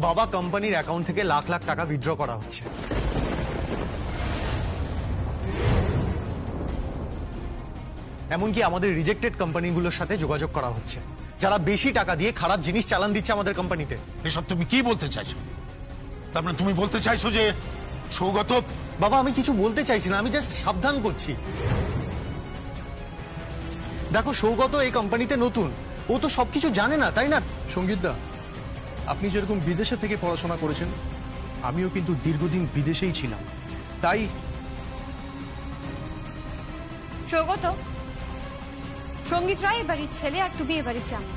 বাবা কোম্পানির অ্যাকাউন্ট থেকে লাখ লাখ টাকা উইথড্র করা হচ্ছে। এমনকি আমাদের রিজেক্টেড কোম্পানিগুলোর সাথে যোগাযোগ করা হচ্ছে, যারা বেশি টাকা দিয়ে খারাপ জিনিস চালান দিচ্ছে আমাদের কোম্পানিতে। এসব তুমি কি বলতে চাইছো? তার মানে তুমি বলতে চাইছো যে সৌগত? বাবা আমি কিছু বলতে চাইছি না, আমি জাস্ট সাবধান করছি। দেখো সৌগত এই কোম্পানিতে নতুন, ও তো সবকিছু জানে না, তাই না? সঙ্গীতদা, আপনি যেরকম বিদেশে থেকে পড়াশোনা করেছেন, আমিও কিন্তু দীর্ঘদিন বিদেশেই ছিলাম, তাই। সৌগত, সঙ্গীত রায় এবারের ছেলে আর তুমি এবারের জামাই।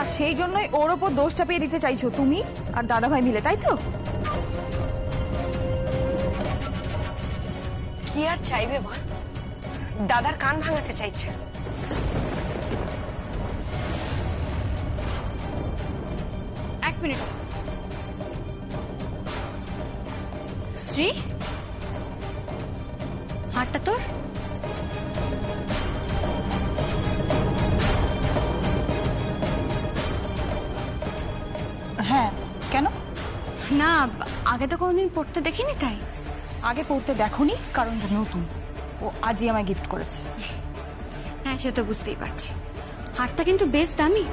আর সেই জন্যই ওর ওপর দোষ চাপিয়ে দিতে চাইছো তুমি আর দাদা ভাই মিলে, তাই তো? কি আর চাইবে বল, দাদার কান ভাঙাতে চাইছে। এক মিনিট শ্রী, হাতটা তোর। হ্যাঁ, কেন? না, আগে তো কোনোদিন পড়তে দেখিনি তাই। আগে পড়তে দেখোনি কারণ নতুন, ও আজই আমায় গিফট করেছে। হ্যাঁ সে তো বুঝতেই পারছি, হারটা কিন্তু বেশ দামি।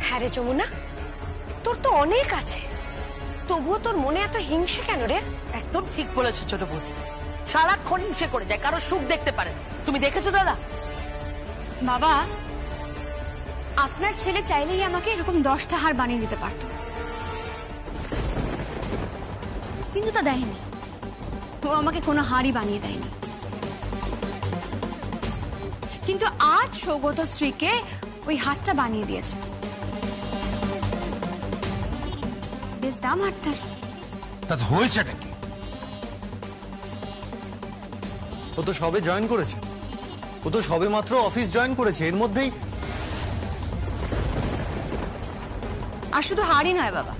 হ্যাঁ রে যমুনা, তোর তো অনেক আছে, তবুও তোর মনে এত হিংসে কেন রে? একদম ঠিক বলেছো ছোট বৌদি, সারাক্ষণ হিংসে করে যায়, কারো সুখ দেখতে পারে। তুমি দেখেছো দাদা? বাবা, আপনার ছেলে চাইলেই আমাকে এরকম 10টা হার বানিয়ে দিতে পারত, কিন্তু তা দেয়নি। ও আমাকে কোনো হারই বানিয়ে দেয়নি। কিন্তু আজ সৌগত শ্রীকে ওই হারটা বানিয়ে দিয়েছে। বেশ দাম হারটার। তাতে হয়েছেটা কি? ও তো সবে জয়েন করেছে, ও তো সবে মাত্র অফিস জয়েন করেছে, এর মধ্যেই। আর শুধু হারই নয় বাবা,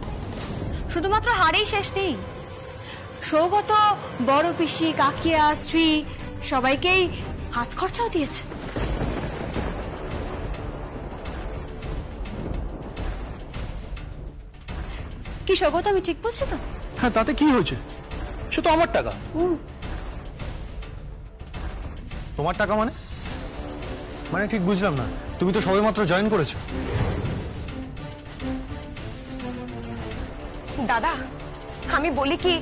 শুধুমাত্র হারেই শেষ নেই। সৌগত বড় পিসি, কাকিয়া, স্ত্রী সবাইকেই হাত খরচাও দিয়েছে। কি সৌগত, আমি ঠিক বলছি তো? হ্যাঁ, তাতে কি হয়েছে? সে তো আমার টাকা। তোমার টাকা মানে? মানে ঠিক বুঝলাম না, তুমি তো সবেমাত্র জয়েন করেছো। দাদা আমি বলি কি,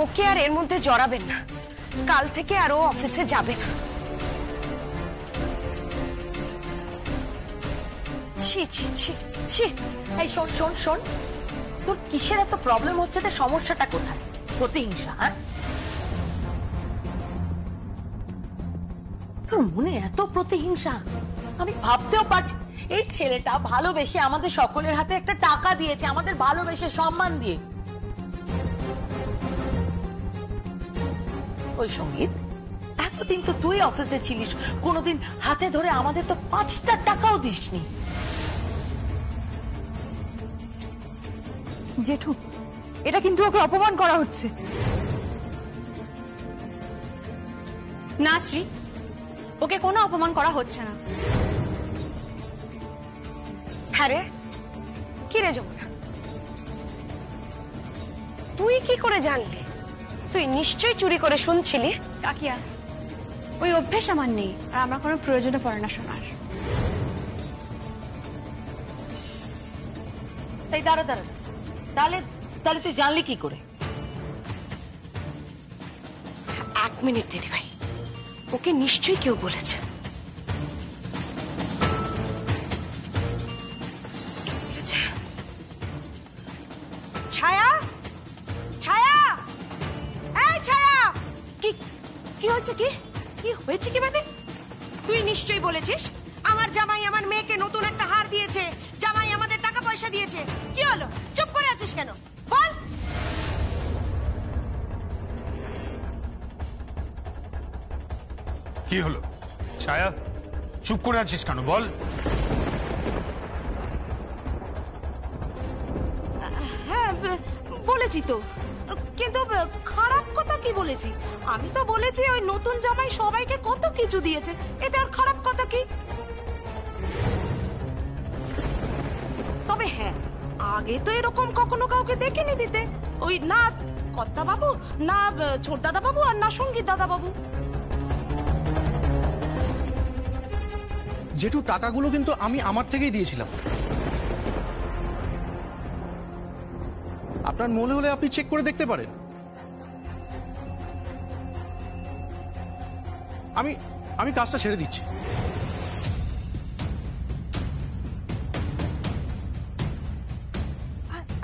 ওকে আর এর মধ্যে জড়াবেন না, কাল থেকে আর ও অফিসে যাবে না। ছি ছি ছি ছি। এই শোন শোন শোন, তোর কিসের এত প্রবলেম হচ্ছে? সমস্যাটা কোথায়? প্রতিহিংসা? হ্যাঁ, তোর মনে এত প্রতিহিংসা? আমি ভাবতেও পারছি। এই ছেলেটা ভালোবেসে আমাদের সকলের হাতে একটা টাকা দিয়েছে, আমাদের ভালোবেসে সম্মান দিয়ে। ওই সঙ্গীত, এতদিন তো তুই অফিসে ছিলিস, কোনোদিন হাতে ধরে আমাদের তো 5টা টাকাও দিসনি। জেঠু, এটা কিন্তু ওকে অপমান করা হচ্ছে। না শ্রী, ওকে কোনো অপমান করা হচ্ছে না। হ্যাঁ রে, কি রে যমুনা, তুই কি করে জানলি? তুই নিশ্চয়ই চুরি করে শুনছিলি। কাকিয়া, ওই অভ্যেস আমার নেই, আর আমার কোনো প্রয়োজনে পড়ে না শোনার। তাই দাঁড়া দাঁড়া, তাহলে তাহলে তুই জানলি কি করে? 1 মিনিট দিদি ভাই, ওকে নিশ্চয়ই কেউ বলেছে। ছায়া, ছায়া, এই ছায়া। কি কি হচ্ছে? কি কি হয়েছে? কি মানে? তুই নিশ্চয়ই বলেছিস আমার জামাই আমার মেয়েকে নতুন একটা হার দিয়েছে, জামাই আমাদের টাকা পয়সা দিয়েছে। কি হলো? চুপ করে আছিস কেন? বল। কি হলো ছায়া, চুপ করে আছিস কেন? বল। হ্যাঁ বলেছি তো, কিন্তু খারাপ কথা কি বলেছি? আমি তো বলেছি ওই নতুন জামাই সবাইকে কত কিছু দিয়েছে, এটা আর খারাপ কথা কি? তবে হ্যাঁ, আগে তো এরকম কখনো কাউকে দেখিনি দিতে, ওই না কর্তা বাবু, না ছোট দাদা বাবু, আর না সঙ্গীত দাদা বাবু। জেঠু টাকাগুলো কিন্তু আমি আমার থেকেই দিয়েছিলাম। আপনার মনে হলে আপনি চেক করে দেখতে পারেন। আমি কাজটা ছেড়ে দিচ্ছি।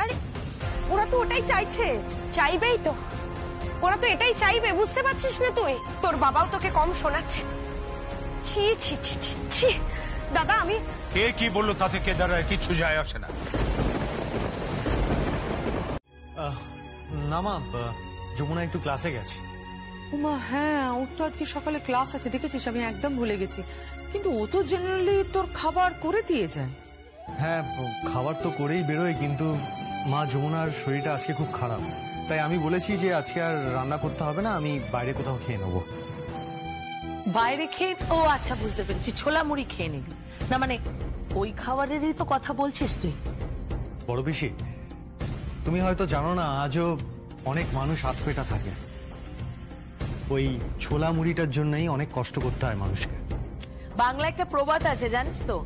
আরে ওরা তো ওটাই চাইছে। চাইবেই তো, ওরা তো এটাই চাইবে, বুঝতে পারছিস না তুই? তোর বাবাও তোকে কম শোনাচ্ছে। ছি ছি ছি ছি ছি। দাদা আমি কে কি বললো তাতে কেদারায় কিছু যায় আসে না। না মা, যমুনা একটু ক্লাসে গেছে। উমা হ্যাঁ, ওর তো আজকে সকালে ক্লাস আছে, দেখেছিস? আমি একদম ভুলে গেছি। কিন্তু ও তো জেনারেলি তোর খাবার করে দিয়ে যায়। হ্যাঁ, খাবার তো করেই বেরোয়, কিন্তু মা যমুনার শরীরটা আজকে খুব খারাপ, তাই আমি বলেছি যে আজকে আর রান্না করতে হবে না, আমি বাইরে কোথাও খেয়ে নেবো। বাইরে খেয়ে? ও আচ্ছা, বুঝতে পেরেছি, ছোলা মুড়ি খেয়ে নিবি না, মানে ওই খাবারেরই তো কথা বলছিস তুই। বড় পিসি, তুমি হয়তো জানো না, আজও অনেক মানুষ হাত পেটা থাকে। ওই ছোলা মুড়িটার জন্যই অনেক কষ্ট করতে হয় মানুষকে। বাংলা একটা প্রবাদ আছে জানিস তো,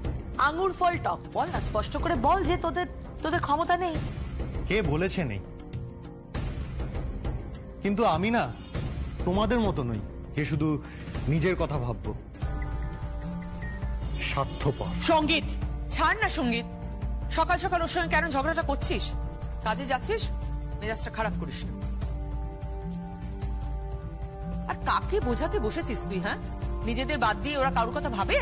আঙুর ফল টক। বল না, স্পষ্ট করে বল যে তোদের ক্ষমতা নেই। কে বলেছে নেই? কিন্তু আমি না তোমাদের মতো নই যে শুধু নিজের কথা ভাববো। স্বার্থপর। সঙ্গীত ছাড় না, সঙ্গীত। সকাল সকাল ওর সঙ্গে কেন ঝগড়াটা করছিস? কাজে যাচ্ছিস, মেজাজটা খারাপ করিস না। আর কাকে বোঝাতে বসেছিস তুই? হ্যাঁ, নিজেদের বাদ দিয়ে ওরা কারোর কথা ভাবে?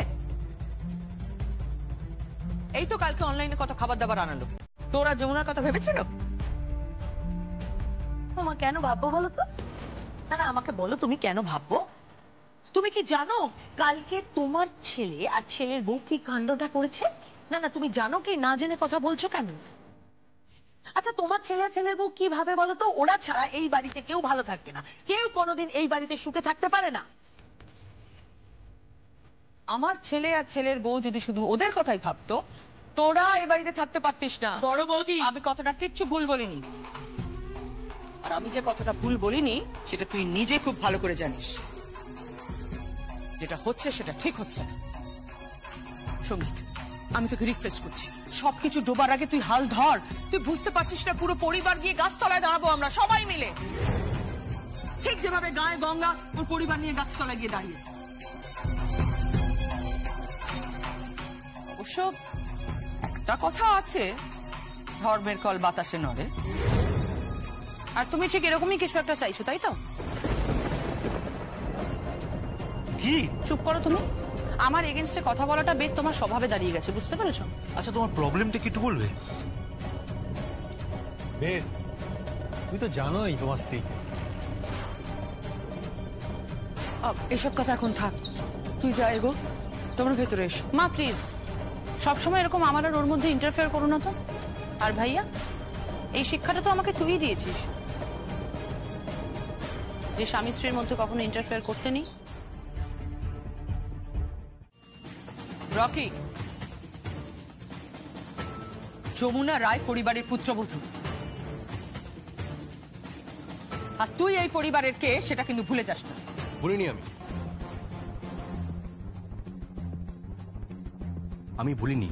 এই তো কালকে অনলাইনে কত খাবার দাবার আনালো, তোরা যমুনার কথা ভেবেছিল? মা কেন ভাববো বলো তো? না না, আমাকে বলো তুমি কেন ভাববো? তুমি কি জানো কালকে তোমার ছেলে আর ছেলের বউ কি কাণ্ডটা করেছে? না না, তুমি জানো কি? না জেনে কথা বলছো কেন? আচ্ছা, তোমার ছেলে আর ছেলের বউ কি ভাবে বলো তো? ওরা ছাড়া এই বাড়িতে কেউ ভালো থাকবে না, কেউ কোনোদিন এই বাড়িতে সুখে থাকতে পারে না। আমার ছেলে আর ছেলের বউ যদি শুধু ওদের কথাই ভাবতো, তোরা এ বাড়িতে থাকতে পারতিস না। বড় বৌদি, আমি কথাটা কিচ্ছু ভুল বলিনি, আর আমি যে কথাটা ভুল বলিনি সেটা তুই নিজে খুব ভালো করে জানিস। যেটা হচ্ছে সেটা ঠিক হচ্ছে না। সঙ্গীত, আমি তোকে রিকোয়েস্ট করছি, সবকিছু ডোবার আগে তুই হাল ধর। তুই বুঝতে পারছিস না, পুরো পরিবার গিয়ে গাছতলায় দাঁড়াবো আমরা সবাই মিলে, ঠিক যেভাবে গায়ে গঙ্গা ওর পরিবার নিয়ে গাছতলায় গিয়ে দাঁড়িয়ে। অবশ্য একটা কথা আছে, ধর্মের কল বাতাসে নড়ে। আর তুমি ঠিক এরকমই কিছু একটা চাইছো, তাই তো? কি? চুপ করো তুমি। আমার এগেনস্টে কথা বলাটা বেদ তোমার স্বভাবে দাঁড়িয়ে গেছে, বুঝতে পেরেছো? আচ্ছা, তোমার প্রবলেমটা কি একটু বলবে? বেদ, তুমি তো জানোই তোমার স্ত্রী। এসব কথা এখন থাক, তুই যা, এগো, তোমরা ভেতরে এসো। মা প্লিজ, সবসময় এরকম আমার আর ওর মধ্যে ইন্টারফেয়ার করো না তো। আর ভাইয়া, এই শিক্ষাটা তো আমাকে তুই দিয়েছিস, যে স্বামী স্ত্রীর মধ্যে কখনো ইন্টারফেয়ার করতে নেই। রকি, যমুনা রায় পরিবারের পুত্রবধূ, আর তুই এই পরিবারের কে সেটা কিন্তু ভুলে যাস না। ভুলিনি আমি ভুলিনি,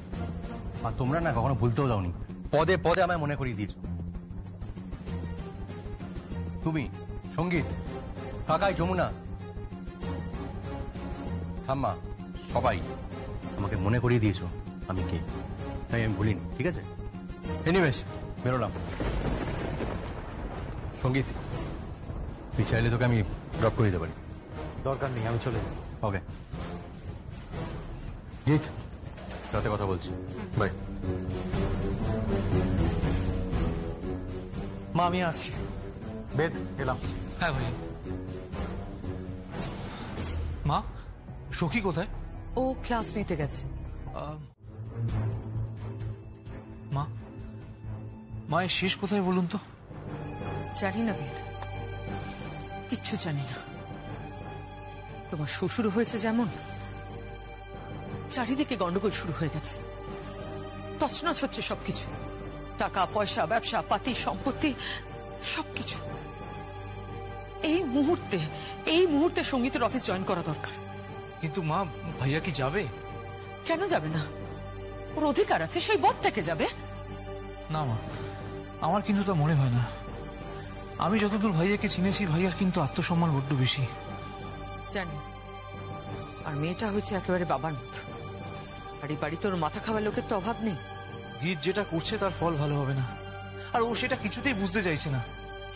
আর তোমরা না কখনো ভুলতেও দাওনি, পদে পদে আমায় মনে করিয়ে দিয়েছো। তুমি, সঙ্গীত, কাকাই, যমুনা, ঠাম্মা, সবাই আমাকে মনে করিয়ে দিয়েছো আমি কে, তাই আমি ভুলিনি, ঠিক আছে? এনিওয়েজ, বেরোলাম। সঙ্গীত, তুই চাইলে তোকে আমি ড্রপ করে দিতে পারি। দরকার নেই, আমি চলে যাই। ওকে জিৎ, রাতে কথা বলছি, বাই। মা আমি আসছি। বেদ, এলাম। হ্যাঁ ভাই। মা, সখী কোথায়? ও ক্লাস নিতে গেছে। মা, মায়ের শেষ কোথায় বলুন তো? জানি না বেদ, কিচ্ছু জানি না। তোমার শ্বশুর হয়েছে যেমন, চারিদিকে গন্ডগোল শুরু হয়ে গেছে। তছনছ হচ্ছে সবকিছু, টাকা পয়সা, ব্যবসা পাতি, সম্পত্তি, সবকিছু। এই মুহূর্তে সঙ্গীতের অফিস জয়েন করা দরকার। কিন্তু মা, ভাইয়া কি যাবে? কেন যাবে না? ওর অধিকার আছে, সেই বোধ থেকে যাবে। না মা, আমার কিন্তু তা মনে হয় না। আমি যতদূর ভাইয়াকে চিনেছি, ভাইয়ার কিন্তু আত্মসম্মান বড্ড বেশি। জানি, আর মেয়েটা হয়েছে একেবারে বাবার মতো। আর এই বাড়িতে ওর মাথা খাওয়ার লোকের তো অভাব নেই। গীত যেটা করছে তার ফল ভালো হবে না, আর ও সেটা কিছুতেই বুঝতে চাইছে না।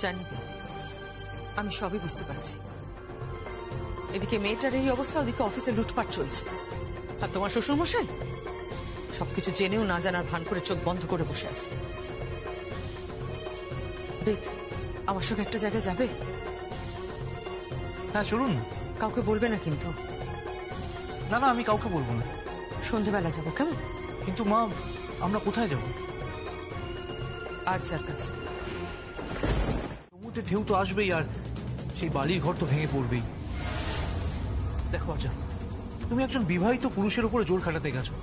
জানি, আমি সবই বুঝতে পারছি। এদিকে মেয়েটার এই অবস্থা, ওদিকে অফিসে লুটপাট চলছে। আর তোমার শ্বশুর মশাই সবকিছু জেনেও না জানার ভান করে চোখ বন্ধ করে বসে আছে। বেদ, আমার সঙ্গে একটা জায়গায় যাবে? হ্যাঁ চলুন। কাউকে বলবে না কিন্তু। না না, আমি কাউকে বলবো না। সন্ধেবেলা যাবো, কেমন? কিন্তু মা, আমরা কোথায় যাব? আর যার কাছে। সমুদ্রে ঢেউ তো আসবেই, আর সেই বালির ঘর তো ভেঙে পড়বেই। দেখো আচ্ছা, তুমি একজন বিবাহিত পুরুষের উপরে জোর খাটাতে গেছো।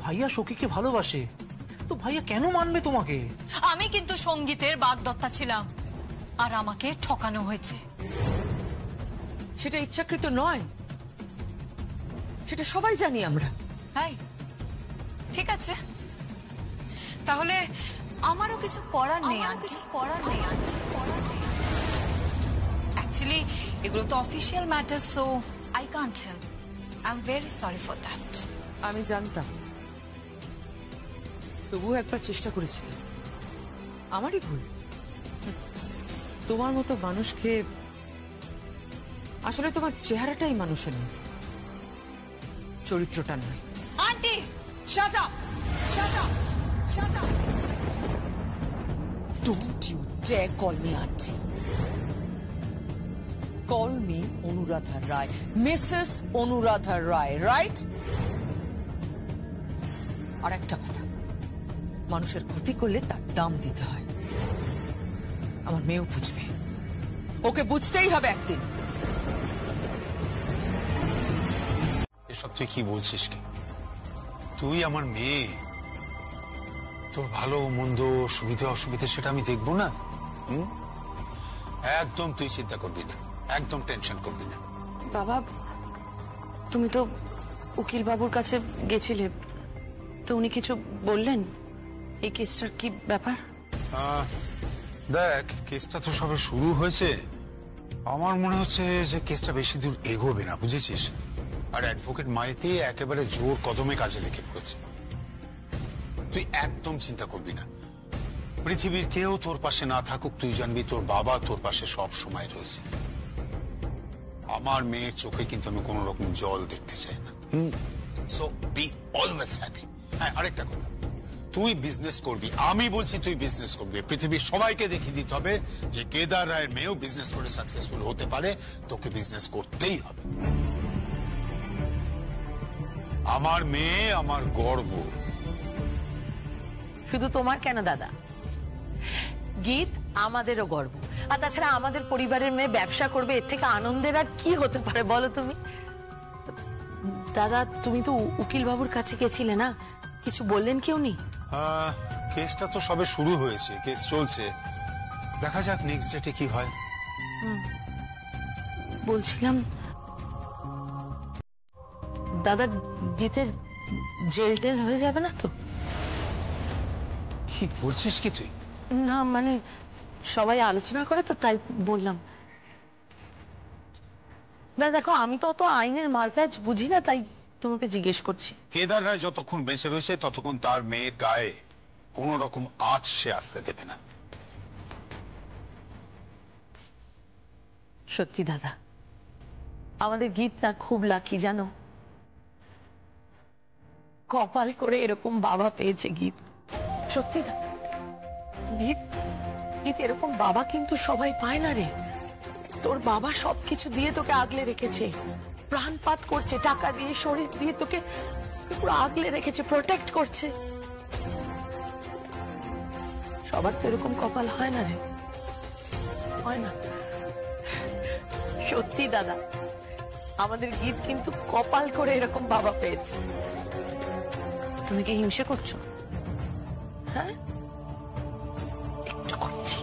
ভাইয়া সখীকে ভালোবাসে, তো ভাইয়া কেন মানবে তোমাকে? আমি কিন্তু সঙ্গীতের বাগদত্তা ছিলাম, আর আমাকে ঠকানো হয়েছে। সেটা ইচ্ছাকৃত নয়, সেটা সবাই জানি আমরা। তাই ঠিক আছে, তাহলে আমারও কিছু করার নেই। অ্যাকচুয়ালি এগুলো তো official matter, so I can't help. I am very sorry for that. আমি জানতাম, তবুও একবার চেষ্টা করেছি। আমারই ভুল। তোমার মতো মানুষকে, আসলে তোমার চেহারাটাই মানুষের নয়, চরিত্রটা নয়। Aunty, Shut up! Shut up! Shut up! Don't you dare call me auntie. Call me Anuradha Rai, Mrs. Anuradha Rai, right? আর একটা কথা, মানুষের ক্ষতি করলে তার দাম দিতে হয়। আমার মেয়েও বুঝবে, ওকে বুঝতেই হবে একদিন। এসব তুই কি বলছিস? কি তুই আমার মেয়ে, তোর ভালো মন্দ সুবিধা অসুবিধা সেটা আমি দেখবো না? একদম তুই চিন্তা করবি না, একদম টেনশন করবি না। বাবা, তুমি তো উকিল বাবুর কাছে গেছিলে, তো উনি কিছু বললেন? এই কেসটার কি ব্যাপার? দেখ, কেসটা তো সবে শুরু হয়েছে। আমার মনে হচ্ছে যে কেসটা বেশি দূর এগোবে না, বুঝেছিস? আর অ্যাডভোকেট মাইতি একেবারে জোর কদমে কাজে লেগে পড়েছে। তুই একদম চিন্তা করবি না। পৃথিবীর কেউ তোর পাশে না থাকুক, তুই জানবি তোর বাবা তোর পাশে সব সময় রয়েছে। আমার মেয়ের চোখে কিন্তু আমি কোন রকম জল দেখতে চাই না। So B always happy. হ্যাঁ, আরেকটা কথা, তুই বিজনেস করবি, আমি বলছি তুই বিজনেস করবি। পৃথিবীর সবাইকে দেখিয়ে দিতে হবে যে কেদার রায়ের মেয়েও বিজনেস করে সাকসেসফুল হতে পারে। তোকে বিজনেস করতেই হবে। আমার মেয়ে আমার গর্ব। শুধু তোমার কেন দাদা, গীত আমাদেরও গর্ব। আর তাছাড়া আমাদের পরিবারের মেয়ে ব্যবসা করবে, এর থেকে আনন্দের আর কি হতে পারে বলো তুমি? দাদা, তুমি তো উকিল বাবুর কাছে গেছিলে না, কিছু বললেন কি উনি? কেসটা তো সবে শুরু হয়েছে, কেস চলছে, দেখা যাক নেক্সট ডেটে কি হয়। বলছিলাম দাদা, গীতের জেল টেল হয়ে যাবে না তো? কি বলছিস কি তুই? না মানে সবাই আলোচনা করে তো, তাই বললাম। দাদা দেখো, আমি তো অত আইনের মারপ্যাচ বুঝি না, তাই তোমাকে জিজ্ঞেস করছি। কেদার রায় যতক্ষণ বেঁচে রয়েছে ততক্ষণ তার মেয়ের গায়ে কোন রকম আঁচ সে আসতে দেবে না। সত্যি দাদা, আমাদের গীত না খুব লাকি জানো, কপাল করে এরকম বাবা পেয়েছে গীত। সত্যি গীত, গীত এরকম বাবা কিন্তু সবাই পায় না রে। তোর বাবা সবকিছু দিয়ে তোকে আগলে রেখেছে, প্রাণপাত করছে, টাকা দিয়ে শরীর দিয়ে তোকে পুরো আগলে রেখেছে, প্রোটেক্ট করছে। সবার তো এরকম কপাল হয় না রে, হয় না। সত্যি দাদা, আমাদের গীত কিন্তু কপাল করে এরকম বাবা পেয়েছে। তুমি কি হিংসে করছো? হ্যাঁ, একটু করছি।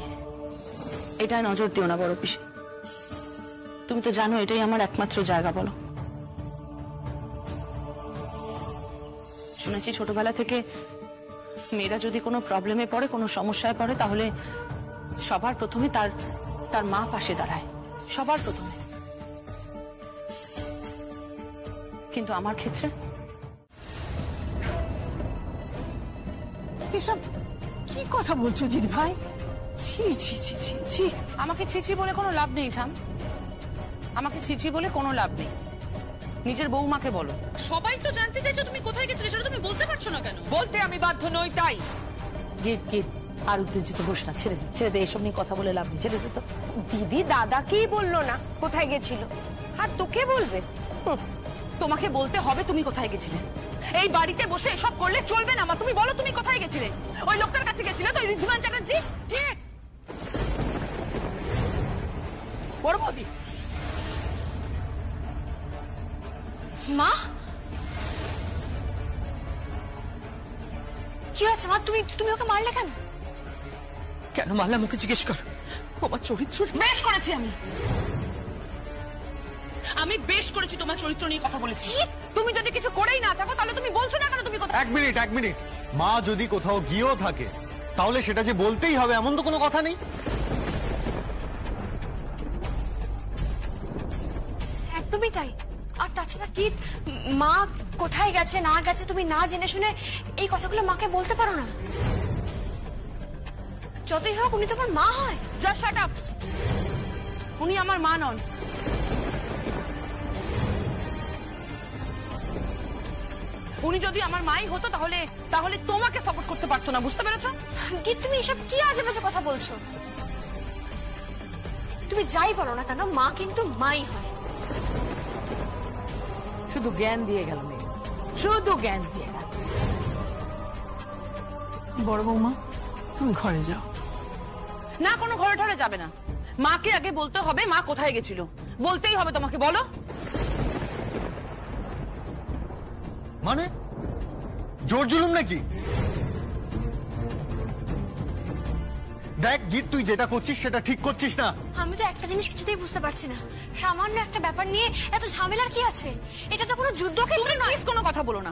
এটা নজর দিও না বড় পিসি, তুমি তো জানো এটাই আমার একমাত্র জায়গা। বলো, শুনেছি ছোটবেলা থেকে মেয়েরা যদি কোনো প্রবলেমে পড়ে, কোনো সমস্যায় পড়ে, তাহলে সবার প্রথমে তার মা পাশে দাঁড়ায়, সবার প্রথমে। কিন্তু আমার ক্ষেত্রে এসব কি কথা বলছো দিদি ভাই? ছি ছি ছি ছি ছি। আমাকে ছিছি বলে কোনো লাভ নেই ঠাম, আমাকে ছিছি বলে কোনো লাভ নেই। নিজের বৌমাকে বলো। সবাই তো জানতে চাইছো তুমি কোথায় গেছিলে, সেটা তুমি বলতে পারছো না কেন? বলতে আমি বাধ্য নই তাই। গীত গীত, আর উত্তেজিত হোস না, ছেড়ে দে ছেড়ে দে, এসব নিয়ে কথা বলে লাভ নেই, ছেড়ে দে তো। দিদি দাদাকেই বললো না কোথায় গেছিল, আর তোকে বলবে? তোমাকে বলতে হবে তুমি কোথায় গেছিলে। এই বাড়িতে বসে এসব করলে চলবে না মা। তুমি বলো তুমি কোথায় গেছিলে। ওই লোকটার কাছে গেছিলে তো, ওই ঋদ্ধিমান চ্যাটার্জি? ঠিক। বড় বৌদি, মা কি হয়েছে মা? তুমি ওকে মারলে কেন? কেন মারলাম ওকে জিজ্ঞেস কর। আমার চরিত্র বেশ করেছি আমি বেশ করেছি, তোমার চরিত্র নিয়ে কথা বলেছি। তুমি যদি কিছু করেই না থাকো তাহলে তুমি বলছো না কেন তুমি কথা? এক মিনিট, মা যদি কোথাও গিয়েও থাকে তাহলে সেটা যে বলতেই হবে এমন তো কোনো কথা নেই। একদমই তাই। আর তাছাড়া কি মা কোথায় গেছে না গেছে তুমি না জেনে শুনে এই কথাগুলো মাকে বলতে পারো না? যতই হোক উনি তো আমার মা হয়। Just shut up. উনি আমার মা নন। উনি যদি আমার মাই হতো তাহলে তোমাকে সাপোর্ট করতে পারতো না, বুঝতে পেরেছো? কি তুমি এসব কি আজে বাজে কথা বলছো? তুমি যাই বলো না কেন, মা কিন্তু মাই হয়। শুধু জ্ঞান দিয়ে গেল মেয়ে, শুধু জ্ঞান দিয়ে গেল। বড় বৌমা, তুমি ঘরে যাও। না, কোনো ঘরে ঠরে যাবে না। মাকে আগে বলতে হবে মা কোথায় গেছিল, বলতেই হবে তোমাকে। বলো। মানে জোর জুলুম নাকি? দেখ গীত, তুই যেটা করছিস সেটা ঠিক করছিস না। আমি তো একটা জিনিস কিছুতেই বুঝতে পারছি না, সামান্য একটা ব্যাপার নিয়ে এত ঝামেলার কি আছে? এটা তো কোনো যুদ্ধক্ষেত্র নয়। কোনো কথা বলো না,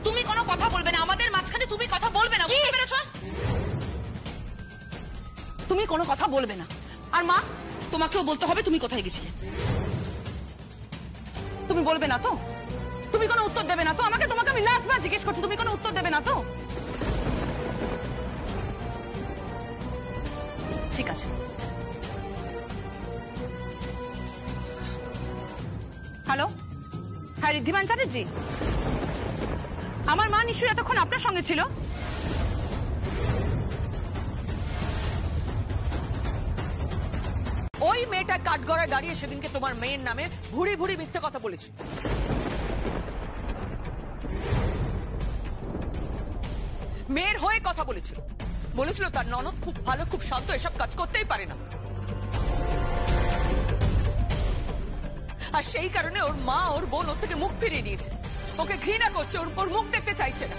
তুমি কোনো কথা বলবে না আমাদের মাঝখানে। তুমি কথা বলবে না, বুঝতে পেরেছো? তুমি কোনো কথা বলবে না। আর মা, তোমাকেও বলতে হবে তুমি কোথায় গেছিলে। তুমি বলবে না তো? তুমি কোনো উত্তর দেবে না তো আমাকে? তোমাকে আমি লাস্ট বার জিজ্ঞেস করছি, তুমি কোনো উত্তর দেবে না তো? ঠিক আছে। হ্যালো, হ্যাঁ ঋদ্ধিমান চ্যাটার্জি। আমার মা নিশ্চয়ই এতক্ষণ আপনার সঙ্গে ছিল। ওই মেয়েটা কাঠগড়ায় দাঁড়িয়ে সেদিনকে তোমার মেয়ের নামে ভুড়ি ভুড়ি মিথ্যে কথা বলেছে। মেয়ের হয়ে কথা বলেছিল, বলেছিল তার ননদ খুব ভালো, খুব শান্ত, এসব কাজ করতেই পারে না। আর সেই কারণে ওর মা ওর বোন ওর থেকে মুখ ফিরিয়ে নিয়েছে, ওকে ঘৃণা করছে, ওর মুখ দেখতে চাইছে না।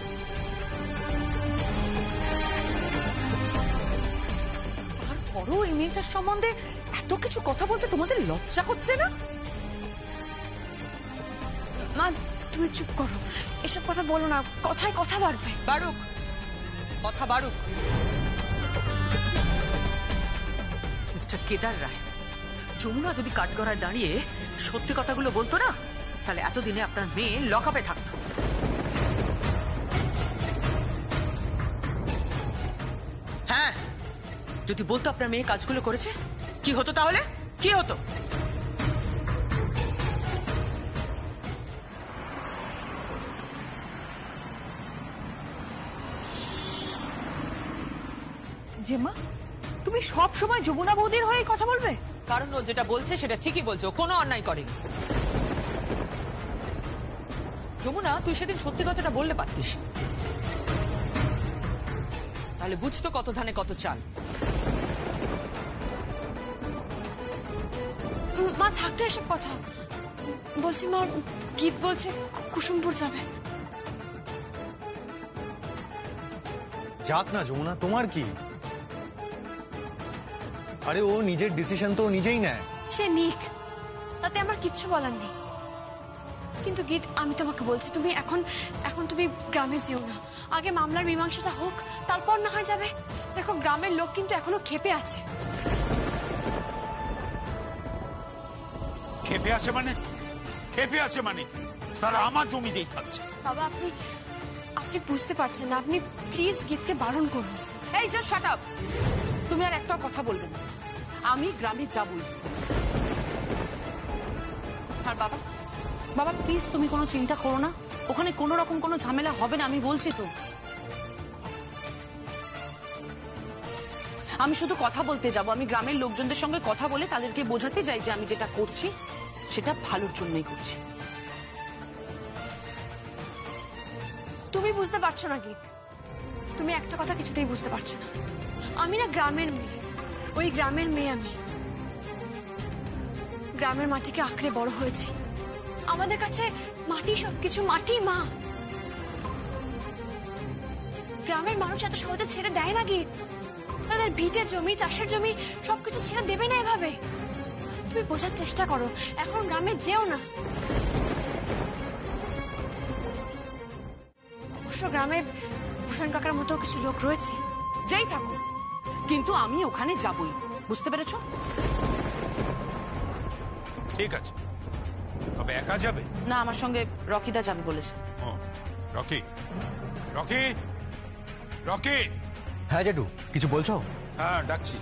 তারপরও এই মেয়েটার সম্বন্ধে এত কিছু কথা বলতে তোমাদের লজ্জা হচ্ছে না? মা তুই চুপ করো, এসব কথা বলো না, কথায় কথা বাড়বে। বাড়ুক, কথা বাড়ুক। মিস্টার কেদার রায়, যমুনা যদি কাঠগড়ায় দাঁড়িয়ে সত্যি কথাগুলো বলতো না, তাহলে এতদিনে আপনার মেয়ে লকআপে থাকতো। হ্যাঁ, যদি বলতো আপনার মেয়ে কাজগুলো করেছে, কি হতো তাহলে? কি হতো? যে মা, তুমি সব সময় যমুনা বৌদির হয়ে কথা বলবে? কারণ ও যেটা বলছে সেটা ঠিকই বলছে, ও কোনো অন্যায় করেনি। যমুনা, তুই সেদিন সত্যি কথাটা বললে পারতিস। তাহলে বুঝতো কত ধানে কত চাল। মা থাকতো এসব কথা। বলছি মা, গীত বলছে কুসুমপুর যাবে। যাক না যমুনা, তোমার কি? আরে ও নিজের ডিসিশন তো ও নিজেই নেয়। সে নিক, তাতে আমার কিচ্ছু বলার নেই। কিন্তু গীত, আমি তোমাকে বলছি, তুমি এখন তুমি গ্রামে যেও না। আগে মামলার মীমাংসাটা হোক, তারপর না হয় যাবে। দেখো গ্রামের লোক কিন্তু এখনো ক্ষেপে আছে। খেপে আছে মানে? খেপে আছে মানে তারা আমার জমিতেই থাকছে। বাবা আপনি বুঝতে পারছেন না। আপনি প্লিজ গীতকে বারণ করুন। এই জাস্ট শাট আপ। তুমি আর একটা কথা বলবে না। আমি গ্রামে যাবই। আর বাবা, বাবা প্লিজ তুমি কোনো চিন্তা করো না। ওখানে কোনো রকম কোনো ঝামেলা হবে না, আমি বলছি তো। আমি শুধু কথা বলতে যাব। আমি গ্রামের লোকজনদের সঙ্গে কথা বলে তাদেরকে বোঝাতে চাই যে আমি যেটা করছি সেটা ভালোর জন্যই করছি। তুমি বুঝতে পারছো না গীত, তুমি একটা কথা কিছুতেই বুঝতে পারছো না। আমি না গ্রামের মেয়ে, ওই গ্রামের মেয়ে। আমি গ্রামের মাটিকে আঁকড়ে বড় হয়েছি। আমাদের কাছে মাটি সবকিছু, মাটি মা। গ্রামের মানুষ এত সহজে ছেড়ে দেয় না গীত। তাদের ভিটে জমি, চাষের জমি সবকিছু ছেড়ে দেবে না এভাবে। তুমি বোঝার চেষ্টা করো, এখন গ্রামে যেও না। অবশ্য গ্রামে ভূষণ কাকার মতো কিছু লোক রয়েছে। যেই থাকুক, কিন্তু আমি ওখানে যাবই। বুঝতে পেরেছো? ঠিক আছে, তবে একা যাবে না, আমার সঙ্গে রকিদা যাবে বলেছে। ও, রকি রকি রকি। হ্যাঁ জেঠু, কিছু বলছো? হ্যাঁ ডাকছি।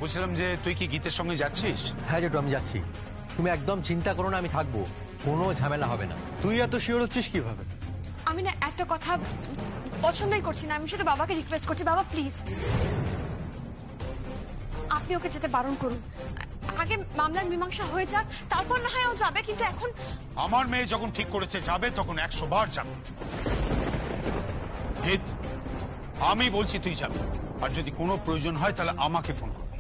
বলছিলাম যে তুই কি গীতের সঙ্গে যাচ্ছিস? হ্যাঁ জেঠু, আমি যাচ্ছি। তুমি একদম চিন্তা করো না, আমি থাকবো, কোনো ঝামেলা হবে না। তুই এত শিওর হচ্ছিস কিভাবে? আমি না একটা কথা পছন্দই করছি না। আমি শুধু বাবাকে রিকোয়েস্ট করছি, বাবা প্লিজ আপনি ওকে যেতে বারণ করুন। আগে মামলার মীমাংসা হয়ে যাক, তারপর না হয় ও যাবে। কিন্তু এখন আমার মেয়ে যখন ঠিক করেছে যাবে, তখন 100 বার যাবে। গীত, আমি বলছি তুই যাবি। আর যদি কোনো প্রয়োজন হয় তাহলে আমাকে ফোন করবি।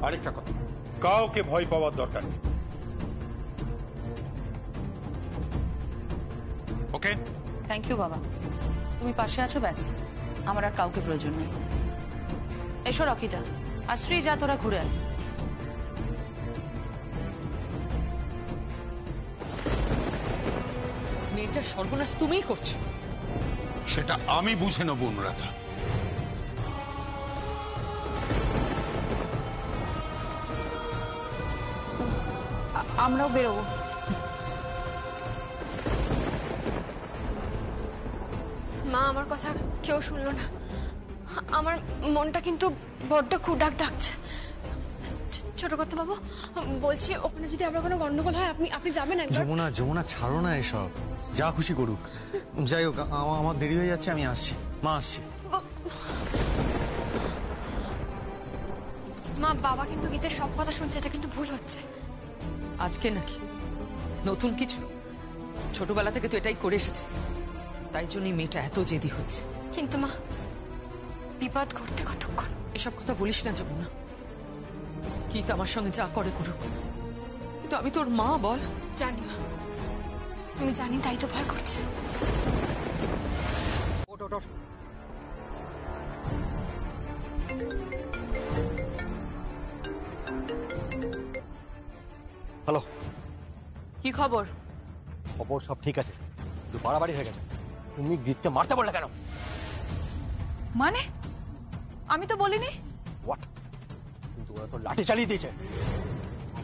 আরেকটা কথা, কাউকে ভয় পাওয়ার দরকার নেই। ওকে, থ্যাংক ইউ বাবা, তুমি পাশে আছো, ব্যাস। আমার আর কাউকে প্রয়োজন নেই। এসো রকিদা, আর শ্রী যা, তোরা ঘুরে আয়। মেয়েটার সর্বনাশ তুমিই করছো। সেটা আমি বুঝে নেব অনুরাধা। আমরাও বেরোবো। মা আমার কথা কেউ শুনলো না। আমার মনটা কিন্তু বড্ড ক্ষুধাক ডাকছে। ছোট কথা বাবু, বলছি ওখানে যদি আবার কোনো গন্ডগোল হয় আপনি যাবেন একবার? যমুনা ছাড়ো না এসব, যা খুশি করুক। যাই হোক, আমার দেরি হয়ে যাচ্ছে, আমি আসছি। মা আসছি। মা, বাবা কিন্তু গীতের সব কথা শুনছে, এটা কিন্তু ভুল হচ্ছে। আজকে নাকি নতুন কিছু? ছোটবেলা থেকে তো এটাই করে এসেছে, তাই জন্যই মেয়েটা এত জেদি হয়েছে। কিন্তু মা, বিপদ ঘটতে কতক্ষণ? এসব কথা বলিস না যমুনা। কি তো আমার সঙ্গে যা করে করুক, কিন্তু আমি তোর মা, বল। জানি মা, আমি জানি, তাই তো ভয় করছে। হ্যালো, কি খবর? খবর সব ঠিক আছে, কিন্তু বাড়াবাড়ি হয়ে গেছে। তুমি গীতকে মারতে বললে কেন? মানে আমি তো বলিনি। হোয়াট? কিন্তু ওরা তো লাঠি চালিয়ে দিয়েছে।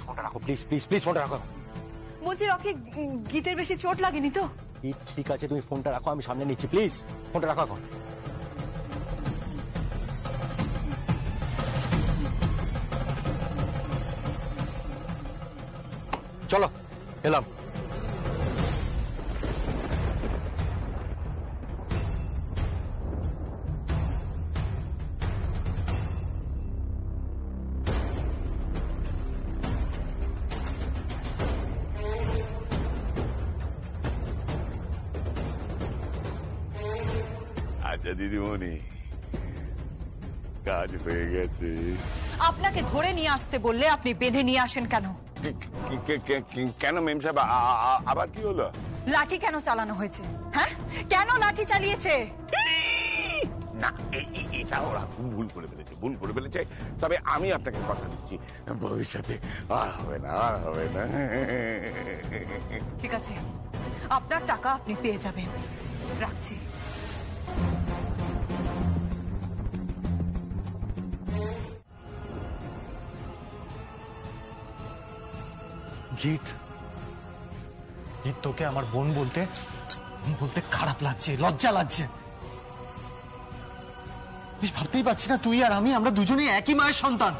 ফোনটা রাখো প্লিজ, প্লিজ প্লিজ, ফোনটা রাখো। বলছি রকি, গীতের বেশি চোট লাগেনি তো? ঠিক আছে, তুমি ফোনটা রাখো, আমি সামনে নিচ্ছি। প্লিজ ফোনটা রাখো এখন। চলো এলাম। আচ্ছা দিদিমণি, কাজ হয়ে গেছে। আপনাকে ধরে নিয়ে আসতে বললে আপনি বেঁধে নিয়ে আসেন কেন? কেন মেম সাহেব, আবার কি হলো? লাঠি কেন চালানো হয়েছে? হ্যাঁ, কেন লাঠি চালিয়েছে? না, এটা ওরা ভুল করে ফেলেছে। তবে আমি আপনাকে কথা দিচ্ছি, ভবিষ্যতে আর হবে না, আর হবে না। ঠিক আছে, আপনার টাকা আপনি পেয়ে যাবেন। রাখছি। গীত, গীত, তোকে আমার বোন বলতে খারাপ লাগছে, লজ্জা লাগছে। আমি ভাবতেই পারছি না তুই আর আমরা দুজনেই একই মায়ের সন্তান।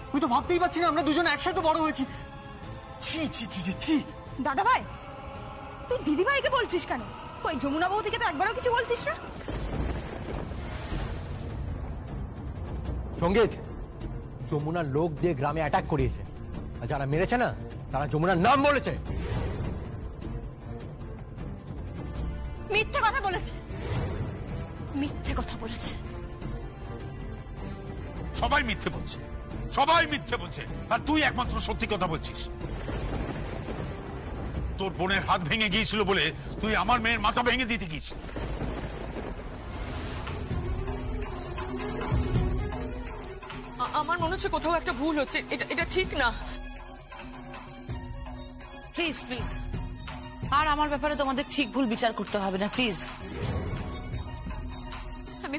আমি তো ভাবতেই পারছি না আমরা দুজনে একসাথে বড় হয়েছি। ছি ছি ছি ছি ছি। দাদা ভাই, তুই দিদি ভাইকে বলছিস কেন? কই যমুনা বৌদিকে তো একবারও কিছু বলছিস না। সঙ্গীত, যমুনার লোক দিয়ে গ্রামে অ্যাটাক করিয়েছে, আর যারা মেরেছে না তারা যমুনার নাম বলেছে। মিথ্যে কথা বলেছে, মিথ্যে কথা বলেছে। সবাই মিথ্যে বলছে, আর তুই একমাত্র সত্যি কথা বলছিস। তোর বোনের হাত ভেঙে গিয়েছিল বলে তুই আমার মেয়ের মাথা ভেঙে দিতে গিয়েছিস। আমার মনে হচ্ছে কোথাও একটা ভুল হচ্ছে, এটা ঠিক না। প্লিজ প্লিজ, আর আমার ব্যাপারে তোমাদের ঠিক ভুল বিচার করতে হবে না, প্লিজ। আমি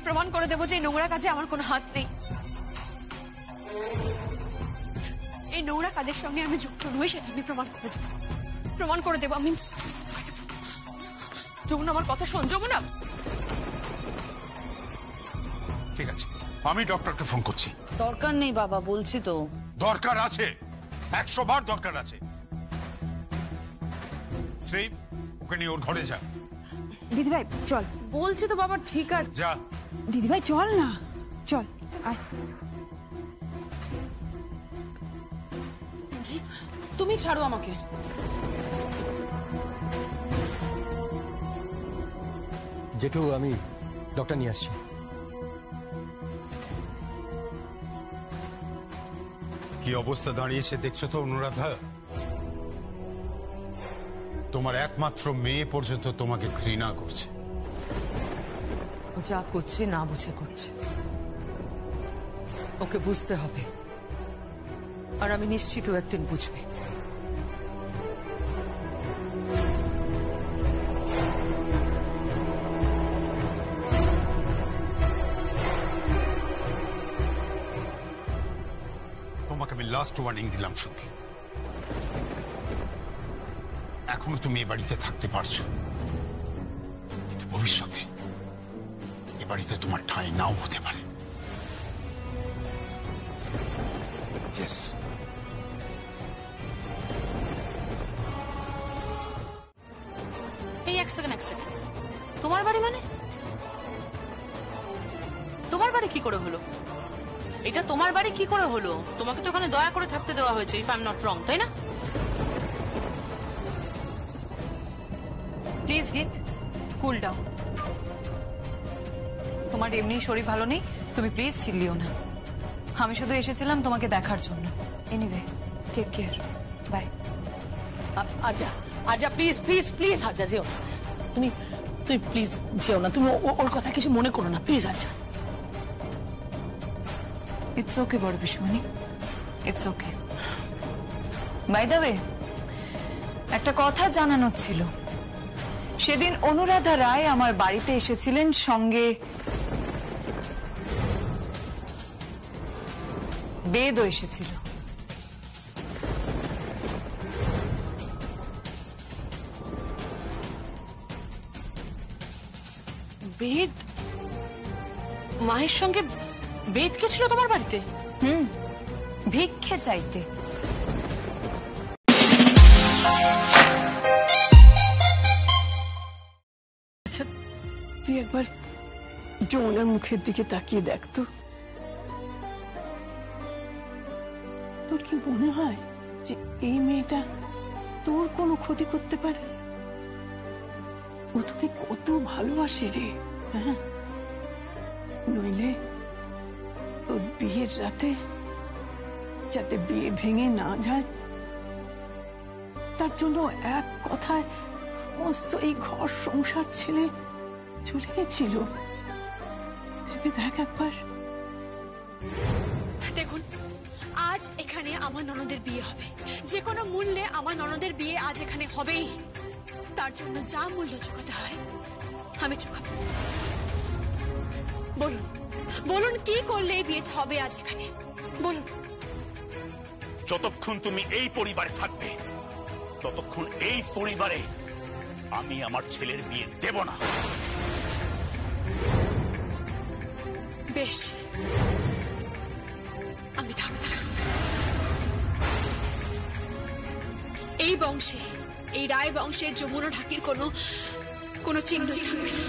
প্রমাণ করে দেবো যে এই নোংরা কাজে আমার কোনো হাত নেই। এই নোংরা কাজের সঙ্গে আমি যুক্ত নই, সেটা আমি প্রমাণ করে দেবো। আমি যমুনা, আমার কথা শোন। যমুনা, ঠিক আছে, আমি ডক্টরকে ফোন করছি। দরকার নেই বাবা, বলছি তো। দরকার আছে, 100 বার দরকার আছে। শ্রী, ওকে নিয়ে ওর ঘরে যা। দিদি ভাই চল। বলছি তো বাবা, ঠিক আছে যা। দিদি ভাই চল না, চল আয়। তুমি ছাড়ো আমাকে। জেঠু, আমি ডক্টর নিয়ে আসছি। কি অবস্থা দাঁড়িয়েছে দেখছো তো অনুরাধা? তোমার একমাত্র মেয়ে পর্যন্ত তোমাকে ঘৃণা করছে। যা করছে না বুঝে করছে, ওকে বুঝতে হবে। আর আমি নিশ্চিত ও একদিন বুঝবে। তোমাকে আমি লাস্ট ওয়ার্নিং দিলাম সত্যি। এখনো তুমি এ বাড়িতে থাকতে পারছো, কিন্তু ভবিষ্যতে এ বাড়িতে তোমার ঠাঁই নাও হতে পারে। Yes. এই এক সেকেন্ড। তোমার বাড়ি মানে? তোমার বাড়ি কি করে হলো? এটা তোমার বাড়ি কি করে হলো? তোমাকে তো ওখানে দয়া করে থাকতে দেওয়া হয়েছে, if I am not wrong, তাই না? প্লিজ গীত, কুল ডাউন। তোমার এমনি শরীর ভালো নেই, তুমি প্লিজ চিল্লিও না। আমি শুধু এসেছিলাম তোমাকে দেখার জন্য। Anyway, take care, bye. আজা প্লিজ প্লিজ প্লিজ, আজা যেও না। তুমি প্লিজ যেও না। তুমি ওর কথা কিছু মনে করো না, প্লিজ আজা। ইটস ওকে বড় পিসমণি, it's okay. By the way, একটা কথা জানানোর ছিল। সেদিন অনুরাধা রায় আমার বাড়িতে এসেছিলেন, সঙ্গে বেদও এসেছিল। বেদ? মায়ের সঙ্গে বেদ কে ছিল তোমার বাড়িতে? ভিক্ষে চাইতে। আচ্ছা, তুই একবার যমুনার মুখের দিকে তাকিয়ে দেখ তো। তোর কি মনে হয় যে এই মেয়েটা তোর কোনো ক্ষতি করতে পারে? ও তোকে কত ভালোবাসে রে, হ্যাঁ? নইলে তোর বিয়ের রাতে যাতে বিয়ে ভেঙে না যায় তার জন্য এক কথায় সমস্ত এই ঘর সংসার ছেলে চলে গেছিল। ভেবে দেখ একবার। দেখুন, আজ এখানে আমার ননদের বিয়ে হবে, যে কোনো মূল্যে আমার ননদের বিয়ে আজ এখানে হবেই। তার জন্য যা মূল্য চুকাতে হয় আমি চুকাবো। বলুন বলুন, কি করলে এই বিয়েটা হবে আজ এখানে? বলুন। যতক্ষণ তুমি এই পরিবারে থাকবে ততক্ষণ এই পরিবারে আমি আমার ছেলের বিয়ে দেব না। বেশ, আমি থাকবো না। এই বংশে, এই রায় বংশে যমুনা ঢাকির কোনো চিহ্ন থাকবে না।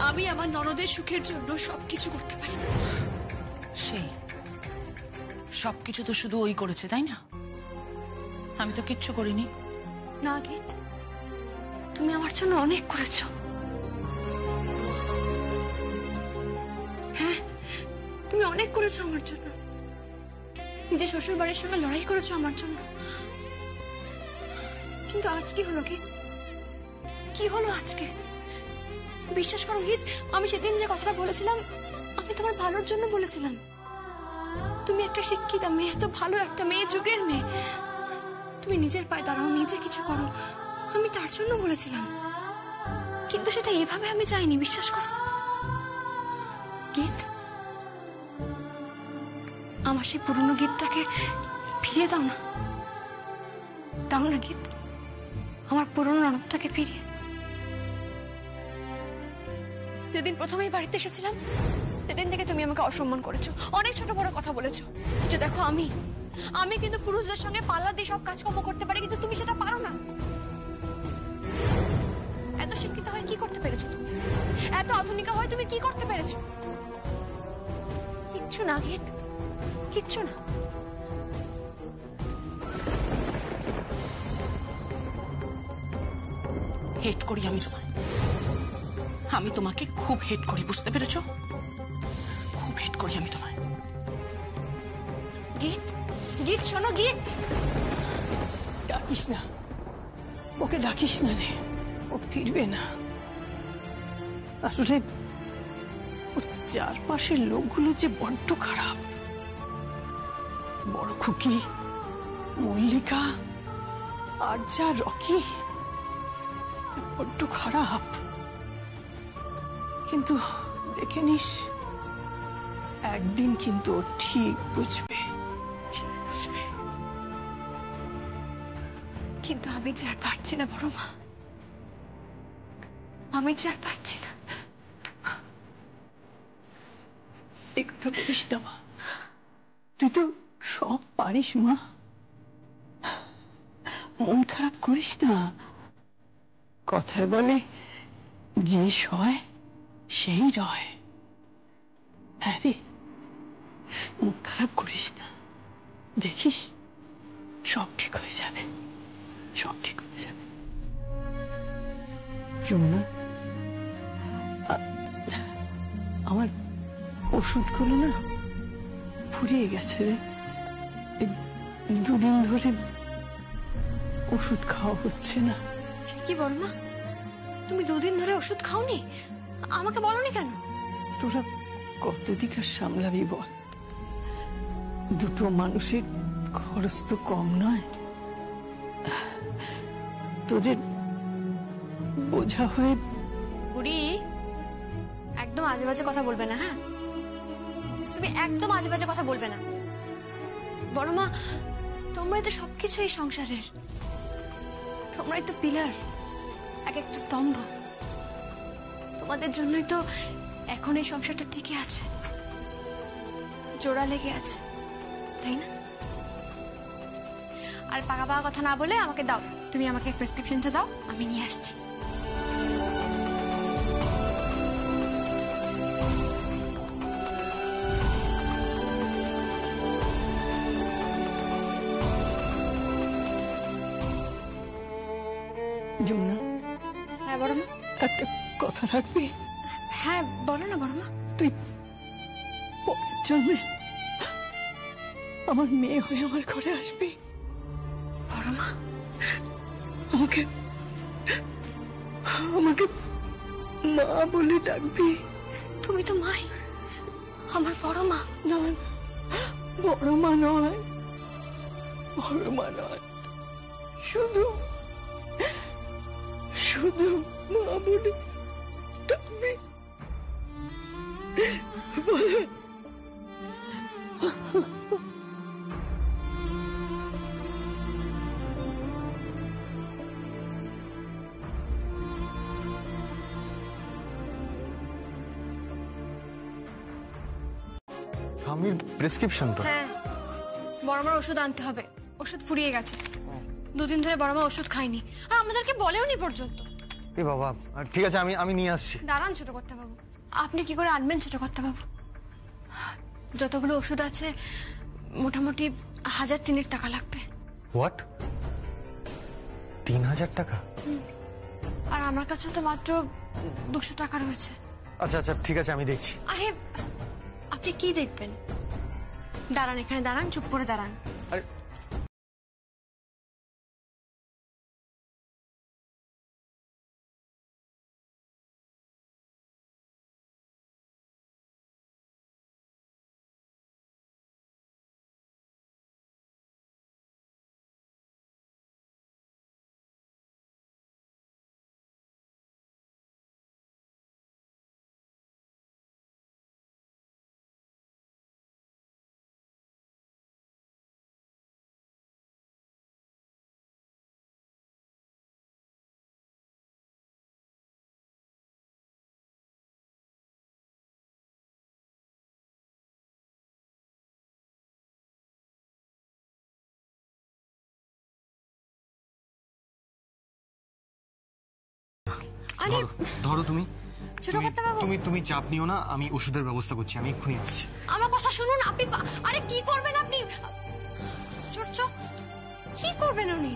আমি আমার ননদের সুখের জন্য সবকিছু করতে পারি। সেই সবকিছু তো শুধু ওই করেছে, তাই না? আমি তো কিচ্ছু করিনি। না গীত, তুমি আমার জন্য অনেক করেছো। হ্যাঁ, তুমি অনেক করেছো আমার জন্য। নিজের শ্বশুর বাড়ির সঙ্গে লড়াই করেছো আমার জন্য। কিন্তু আজ কি হলো গীত? কি হলো আজকে? বিশ্বাস করো গীত, আমি সেদিন যে কথাটা বলেছিলাম আমি তোমার ভালোর জন্য বলেছিলাম। তুমি একটা শিক্ষিত মেয়ে, এত ভালো একটা মেয়ে, যুগের মেয়ে, তুমি নিজের পায়ে দাঁড়াও, নিজে কিছু করো, আমি তার জন্য বলেছিলাম। কিন্তু সেটা এভাবে আমি চাইনি, বিশ্বাস করো গীত। আমার সেই পুরনো গীতটাকে ফিরিয়ে দাও না, দাও না গীত, আমার পুরনো ননদটাকে ফিরিয়ে। যেদিন প্রথমেই বাড়িতে এসেছিলাম সেদিন থেকে তুমি আমাকে অসম্মান করেছো, অনেক ছোট বড় কথা বলেছো। যে দেখো, আমি কিন্তু পুরুষদের সঙ্গে পাল্লা দিয়ে সব কাজকর্ম করতে পারি, কিন্তু তুমি সেটা পারো না। এত শিক্ষিত হয়ে কি করতে পেরেছো তুমি? এত আধুনিক হয়ে তুমি কি করতে পেরেছো? কিচ্ছু না গীত, কিচ্ছু না। হেট করি আমি তোমায়, আমি তোমাকে খুব হেট করি, বুঝতে পেরেছো? খুব হেট করি আমি তোমায়। গীত, গীত শোনো গীত। ডাকিস না ওকে, ডাকিস না রে, ও ফিরবে না। আসলে ওর চারপাশের লোকগুলো যে বড্ড খারাপ। বড় খুকি, মল্লিকা, আর যা রকি, বড্ড খারাপ। কিন্তু দেখে নিস, একদিন কিন্তু ও ঠিক বুঝবে, ঠিক বুঝবে। কিন্তু আমি যে আর পারছি না বড় মা, আমি যে আর পারছি না। এই কথা বলিস না মা, তুই তো সব পারিস মা, মন খারাপ করিস না। কথায় বলে যে সয় সেই রয়। হ্যাঁ রে, মন খারাপ করিস না, দেখিস সব ঠিক হয়ে যাবে, সব ঠিক হয়ে যাবে। যমুনা, আমার ওষুধগুলো না ফুরিয়ে গেছে রে। দুদিন ধরে ওষুধ খাওয়া হচ্ছে না। কি বল মা, তুমি দুদিন ধরে ওষুধ খাওনি? আমাকে বলনি কেন? তোরা কতদিক আর সামলাবি বল? দুটো মানুষের খরচ তো কম নয়। তোদের বোঝা হয়ে। বুড়ি, একদম আজে বাজে কথা বলবে না। হ্যাঁ, তুমি একদম আজে বাজে কথা বলবে না। বড় মা, তোমরাই তো সবকিছু এই সংসারের, তোমরাই তো পিলার, এক একটা স্তম্ভ। তোমাদের জন্যই তো এখন এই সংসারটা টিকে আছে, জোড়া লেগে আছে, তাই না? আর পাকা পাকা কথা না বলে আমাকে দাও, তুমি আমাকে প্রেসক্রিপশনটা দাও, আমি নিয়ে আসছি। যমুনা, হ্যাঁ বড় মা। একটা কথা রাখবি? হ্যাঁ বলো না বড় মা। তুই পরের জন্মে আমার মেয়ে হয়ে আমার ঘরে আসবি। বড় মা, আমাকে আমাকে মা বলে ডাকবি। তুমি তো মাই, আমার বড় মা। না, বড় মা নয়, বড় মা নয়, শুধু শুধু মা বলে ডাকবি। স্বামীর প্রেসক্রিপশনটা? হ্যাঁ, বড় মার ওষুধ আনতে হবে, ওষুধ ফুরিয়ে গেছে। দুদিন ধরে বড় মা ওষুধ খায়নি, আর আমাদেরকে বলেওনি পর্যন্ত। এ বাবা, ঠিক আছে, আমি নিয়ে আসছি। দাঁড়ান ছোট কর্তা বাবু, আপনি কি করে আনবেন ছোট কর্তা বাবু? যতগুলো ওষুধ আছে মোটামুটি 1003 টাকা লাগবে। হোয়াট? 3000 টাকা? আর আমার কাছে তো মাত্র 200 টাকা রয়েছে। আচ্ছা আচ্ছা, ঠিক আছে, আমি দেখছি। আরে আপনি কি দেখবেন? দাঁড়ান, এখানে দাঁড়ান, চুপ করে দাঁড়ান। আরে ধরো তুমি। ছোট কর্তা বাবু, তুমি চাপ নিও না, আমি ওষুধের ব্যবস্থা করছি, আমি এক্ষুনি আসছি। আমার কথা শুনুন। আপনি আরে কি করবেন আপনি? চোরচ কি করবেন উনি?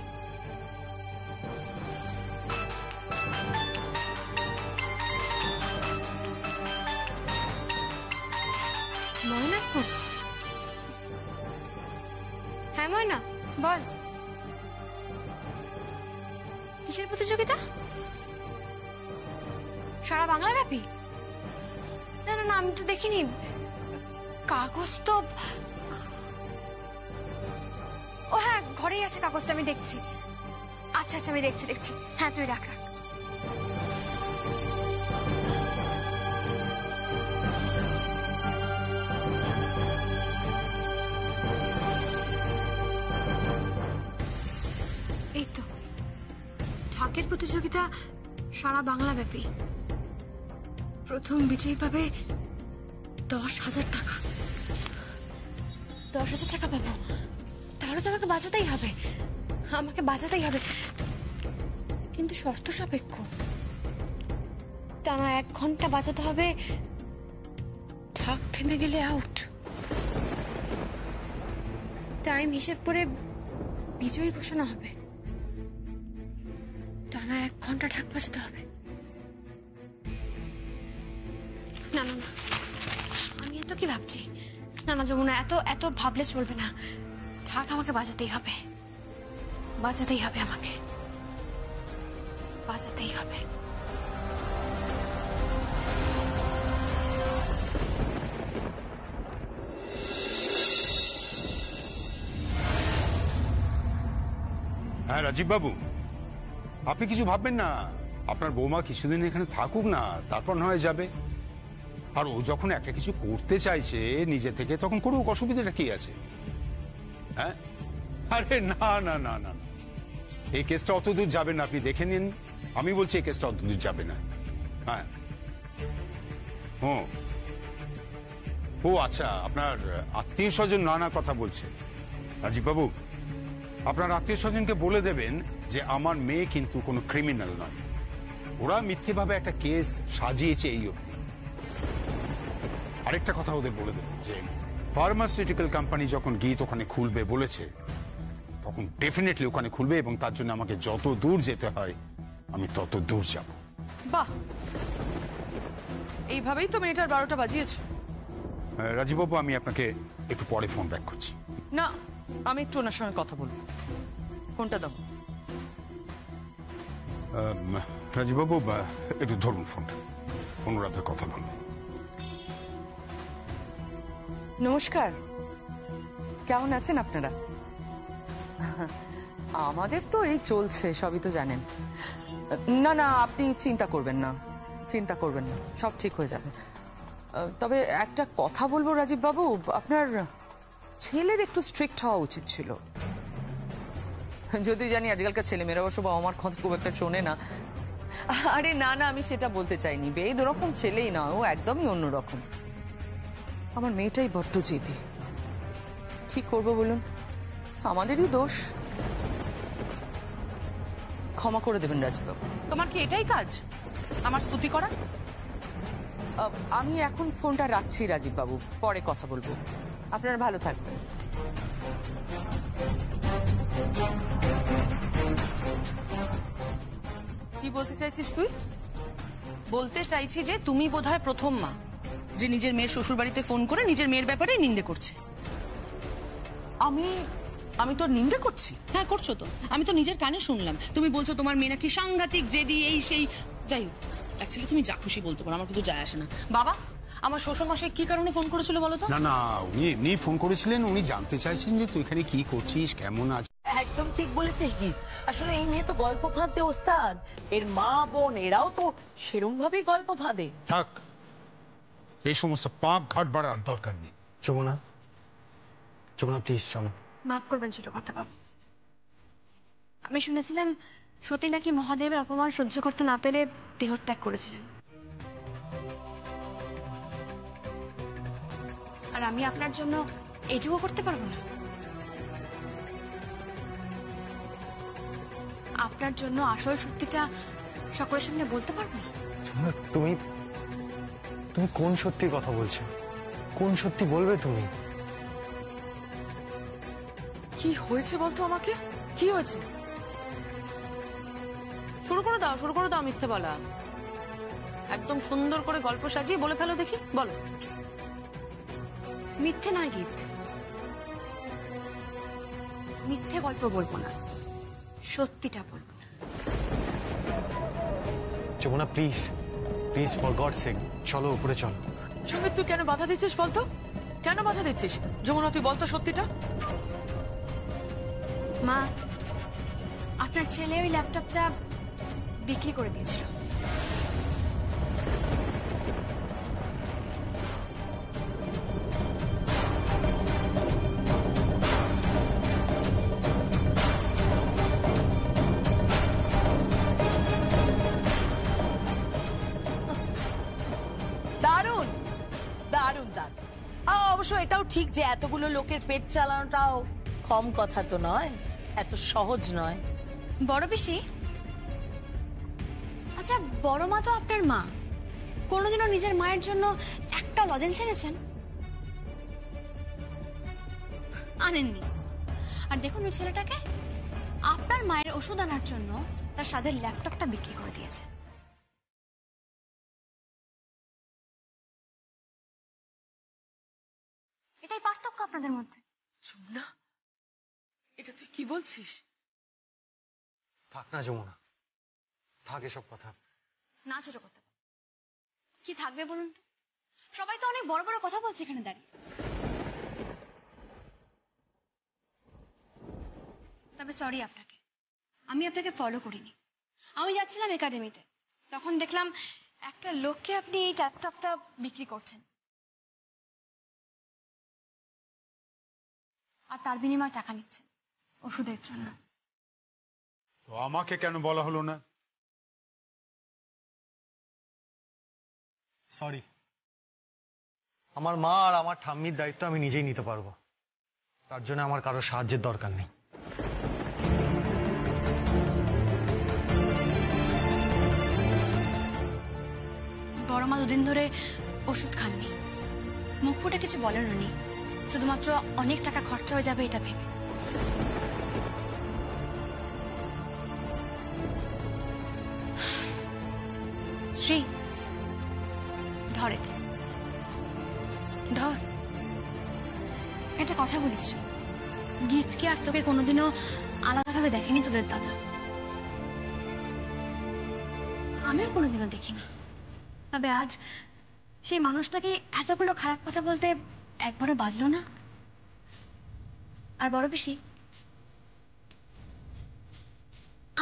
ময়না ফোন। হ্যাঁ ময়না বল, কিসের প্রতিযোগিতা? সারা বাংলা ব্যাপী? না না না, আমি তো দেখিনি। কাগজ তো, ও হ্যাঁ ঘরেই আছে কাগজটা, আমি দেখছি। আচ্ছা আচ্ছা, আমি দেখছি। হ্যাঁ তুই রাখ। এই তো, ঢাকের প্রতিযোগিতা সারা বাংলা ব্যাপী। প্রথম বিজয়ী পাবে 10,000 টাকা। 10,000 টাকা পাবো? তাহলে তো আমাকে বাজাতেই হবে। কিন্তু শর্ত সাপেক্ষ। টানা 1 ঘন্টা বাজাতে হবে, ঢাক থেমে গেলে আউট। টাইম হিসেব করে বিজয়ী ঘোষণা হবে। টানা 1 ঘন্টা ঢাক বাজাতে হবে। না না না, আমি এত কি ভাবছি? না না যমুনা, এত ভাবলে চলবে না। ঢাক আমাকে বাজাতেই হবে আমাকে বাজাতেই হবে। হ্যাঁ রাজীব বাবু, আপনি কিছু ভাববেন না। আপনার বৌমা কিছুদিন এখানে থাকুক না, তারপর নয় যাবে। আর ও যখন একটা কিছু করতে চাইছে নিজে থেকে, তখন করুক, অসুবিধাটা কি আছে? হ্যাঁ, আরে না না না না, এই কেসটা অত দূর যাবে না, আপনি দেখে নিন। আমি বলছি এই কেসটা অত দূর যাবে না। হ্যাঁ, ও আচ্ছা, আপনার আত্মীয় স্বজন নানা কথা বলছে। রাজীব বাবু, আপনার আত্মীয় স্বজনকে বলে দেবেন যে আমার মেয়ে কিন্তু কোনো ক্রিমিনাল নয়। ওরা মিথ্যেভাবে একটা কেস সাজিয়েছে এই অবধি। আরেকটা কথা ওদের বলে দেবেন যে ফার্মাসিউটিক্যাল কোম্পানি যখন গীত ওখানে খুলবে বলেছে, তখন ডেফিনেটলি ওখানে খুলবে, এবং তার জন্য আমাকে যত দূর যেতে হয় আমি তত দূর যাব। বাহ, এইভাবেই তো মেয়েটার 12টা বাজিয়েছে। রাজীববাবু, আমি আপনাকে একটু পরে ফোন ব্যাক করছি। না, আমি একটু ওনার সঙ্গে কথা বলবো। ফোনটা দাও। রাজীববাবু, একটু ধরুন ফোনটা, অনুরাধা কথা বলবো। নমস্কার, কেমন আছেন আপনারা? আমাদের তো এই চলছে, সবই তো জানেন। না না, আপনি চিন্তা করবেন না, চিন্তা করবেন না, সব ঠিক হয়ে যাবে। তবে একটা কথা বলবো রাজীব বাবু, আপনার ছেলের একটু স্ট্রিক্ট হওয়া উচিত ছিল। যদি জানি আজকালকার ছেলেমেয়েরা অবশ্য বাবা মার কথা খুব একটা শোনে না। আরে না না, আমি সেটা বলতে চাইনি। এই দুরকম ছেলেই না, ও একদমই অন্যরকম। আমার মেয়েটাই বড্ড জেদি। কি করবো বলুন, আমাদেরই দোষ। ক্ষমা করে দেবেন রাজীববাবু। তোমার কি এটাই কাজ, আমার স্তুতি করা? আমি এখন ফোনটা রাখছি রাজীববাবু, পরে কথা বলবো। আপনারা ভালো থাকবেন। কি বলতে চাইছিস তুই? বলতে চাইছি যে তুমি বোধহয় প্রথম মা যে নিজের মেয়ের শ্বশুর বাড়িতে ফোন করে নিজের মেয়ের ব্যাপারে নিন্দে করছে। আমি তো নিন্দে করছি? হ্যাঁ করছো তো, আমি তো নিজের কানে শুনলাম। তুমি বলছো তোমার মেয়ে নাকি সাংঘাতিক জেদি, এই সেই। যাই হোক, অ্যাকচুয়ালি তুমি যা খুশি বলতে পারো, আমার কিছু যায় আসে না। বাবা, আমার শ্বশুর মশাই কি কারণে ফোন করেছিল বলো তো? না না, উনি এমনি ফোন করেছিলেন। উনি জানতে চাইছেন যে তুই এখানে কি করছিস, কেমন আছিস। একদম ঠিক বলেছিস গীত। আসলে এই মেয়ে তো গল্প ফাঁদতে ওস্তাদ। এর মা বোন এরাও তো সেরম ভাবেই গল্প ফাঁদে। থাক, এই সমস্ত পাপ ঘাট বাড়ার দরকার নেই। যমুনা, যমুনা প্লিজ চলো। মাফ করবেন ছোট কথা বাবু। আমি শুনেছিলাম সতী নাকি মহাদেবের অপমান সহ্য করতে না পেরে দেহত্যাগ করেছিলেন। আর আমি আপনার জন্য এটুকু করতে পারবো না? আপনার জন্য আসল সত্যিটা সকলের সামনে বলতে পারবো না? যমুনা, তুমি তুমি কোন সত্যির কথা বলছো? কোন সত্যি বলবে তুমি? কি হয়েছে বলতো আমাকে, কি হয়েছে? শুরু করে দাও, শুরু করে দাও মিথ্যে বলা। একদম সুন্দর করে গল্প সাজিয়ে বলে ফেলো দেখি, বলো। মিথ্যে নয় গীত, মিথ্যে গল্প বলবো না, সত্যিটা বলবো। Jamuna please, please for God sake চলো, উপরে চলো। সঙ্গে তুই কেন বাধা দিচ্ছিস বলতো? কেন বাধা দিচ্ছিস? যমুনা, তুই বলতো সত্যিটা। মা, আপনার ছেলে ওই ল্যাপটপটা বিক্রি করে দিয়েছিল। দারুণ দারুণ দারুণ। অবশ্য এটাও ঠিক যে এতগুলো লোকের পেট চালানোটাও কম কথা তো নয়, এত সহজ নয়। বড় পিসি, আচ্ছা বড় মা তো আপনার মা, কোনোদিনও নিজের মায়ের জন্য একটা লজেন্স এনেছেন? আনেননি। আর দেখুন ওই ছেলেটাকে, আপনার মায়ের ওষুধ আনার জন্য তার সাথে ল্যাপটপটা বিক্রি করে দিয়েছে। এটাই পার্থক্য আপনাদের মধ্যে। যমুনা, এটা তুই কি বলছিস? থাক না যমুনা, থাক এসব কথা। না ছোট কথা, কি থাকবে বলুন তো? সবাই তো অনেক বড় বড় কথা বলছে এখানে দাঁড়িয়ে। তবে সরি আপনাকে, আমি আপনাকে ফলো করিনি। আমি যাচ্ছিলাম একাডেমিতে, তখন দেখলাম একটা লোককে আপনি এই ল্যাপটপটা বিক্রি করছেন, আর তার বিনিময়ে টাকা নিচ্ছেন ওষুধের জন্য। তো আমাকে কেন বলা হলো না? সরি, আমার মা আর আমার ঠাম্মির দায়িত্ব আমি নিজেই নিতে পারবো, তার জন্য আমার কারো সাহায্যের দরকার নেই। বড় মা দুদিন ধরে ওষুধ খাননি, মুখ ফুটে কিছু বলেনও নি, শুধুমাত্র অনেক টাকা খরচা হয়ে যাবে এটা ভেবে। শ্রী ধর এটা, ধর। একটা কথা বলিস শ্রী, গীতকে আর তোকে কোনোদিনও আলাদাভাবে দেখেনি তোদের দাদা, আমিও কোনোদিনও দেখিনি। তবে আজ সেই মানুষটাকে এতগুলো খারাপ কথা বলতে একবারও বাঁধলো না। আর বড় বেশি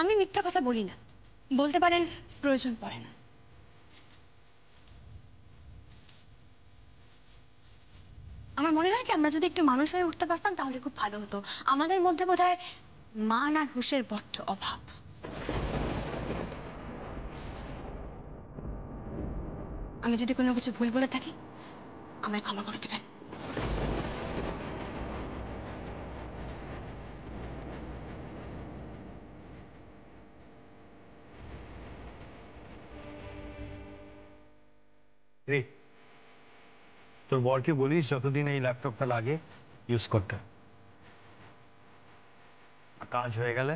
আমি মিথ্যা কথা বলি না, বলতে পারেন প্রয়োজন পড়ে না। আমার মনে হয় কি আমরা যদি একটু মানুষ হয়ে উঠতে পারতাম তাহলে খুব ভালো হতো। আমাদের মধ্যে বোধহয় মান আর হুঁশের বড্ড অভাব। আমি যদি কোনো কিছু ভুল বলে থাকি আমায় ক্ষমা করে দেবেন। রে, তোর বরকে বলিস যতদিন এই ল্যাপটপটা লাগে ইউজ করতে, কাজ হয়ে গেলে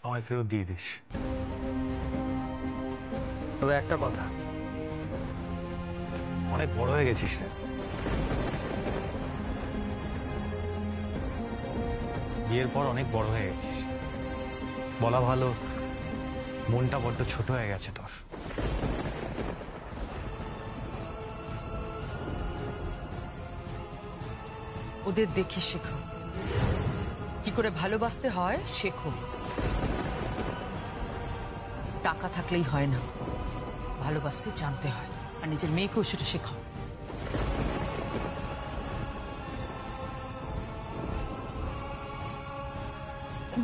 আমায় ফেরত দিয়ে দিস। তবে একটা কথা, অনেক বড় হয়ে গেছিস রে, বিয়ের পর অনেক বড় হয়ে গেছিস। বলা ভালো মনটা বড্ড ছোট হয়ে গেছে তোর। ওদের দেখে শেখো, কি করে ভালোবাসতে হয় শেখো। টাকা থাকলেই হয় না, ভালোবাসতে জানতে হয়, আর নিজের মেয়েকেও সেটা শেখাও।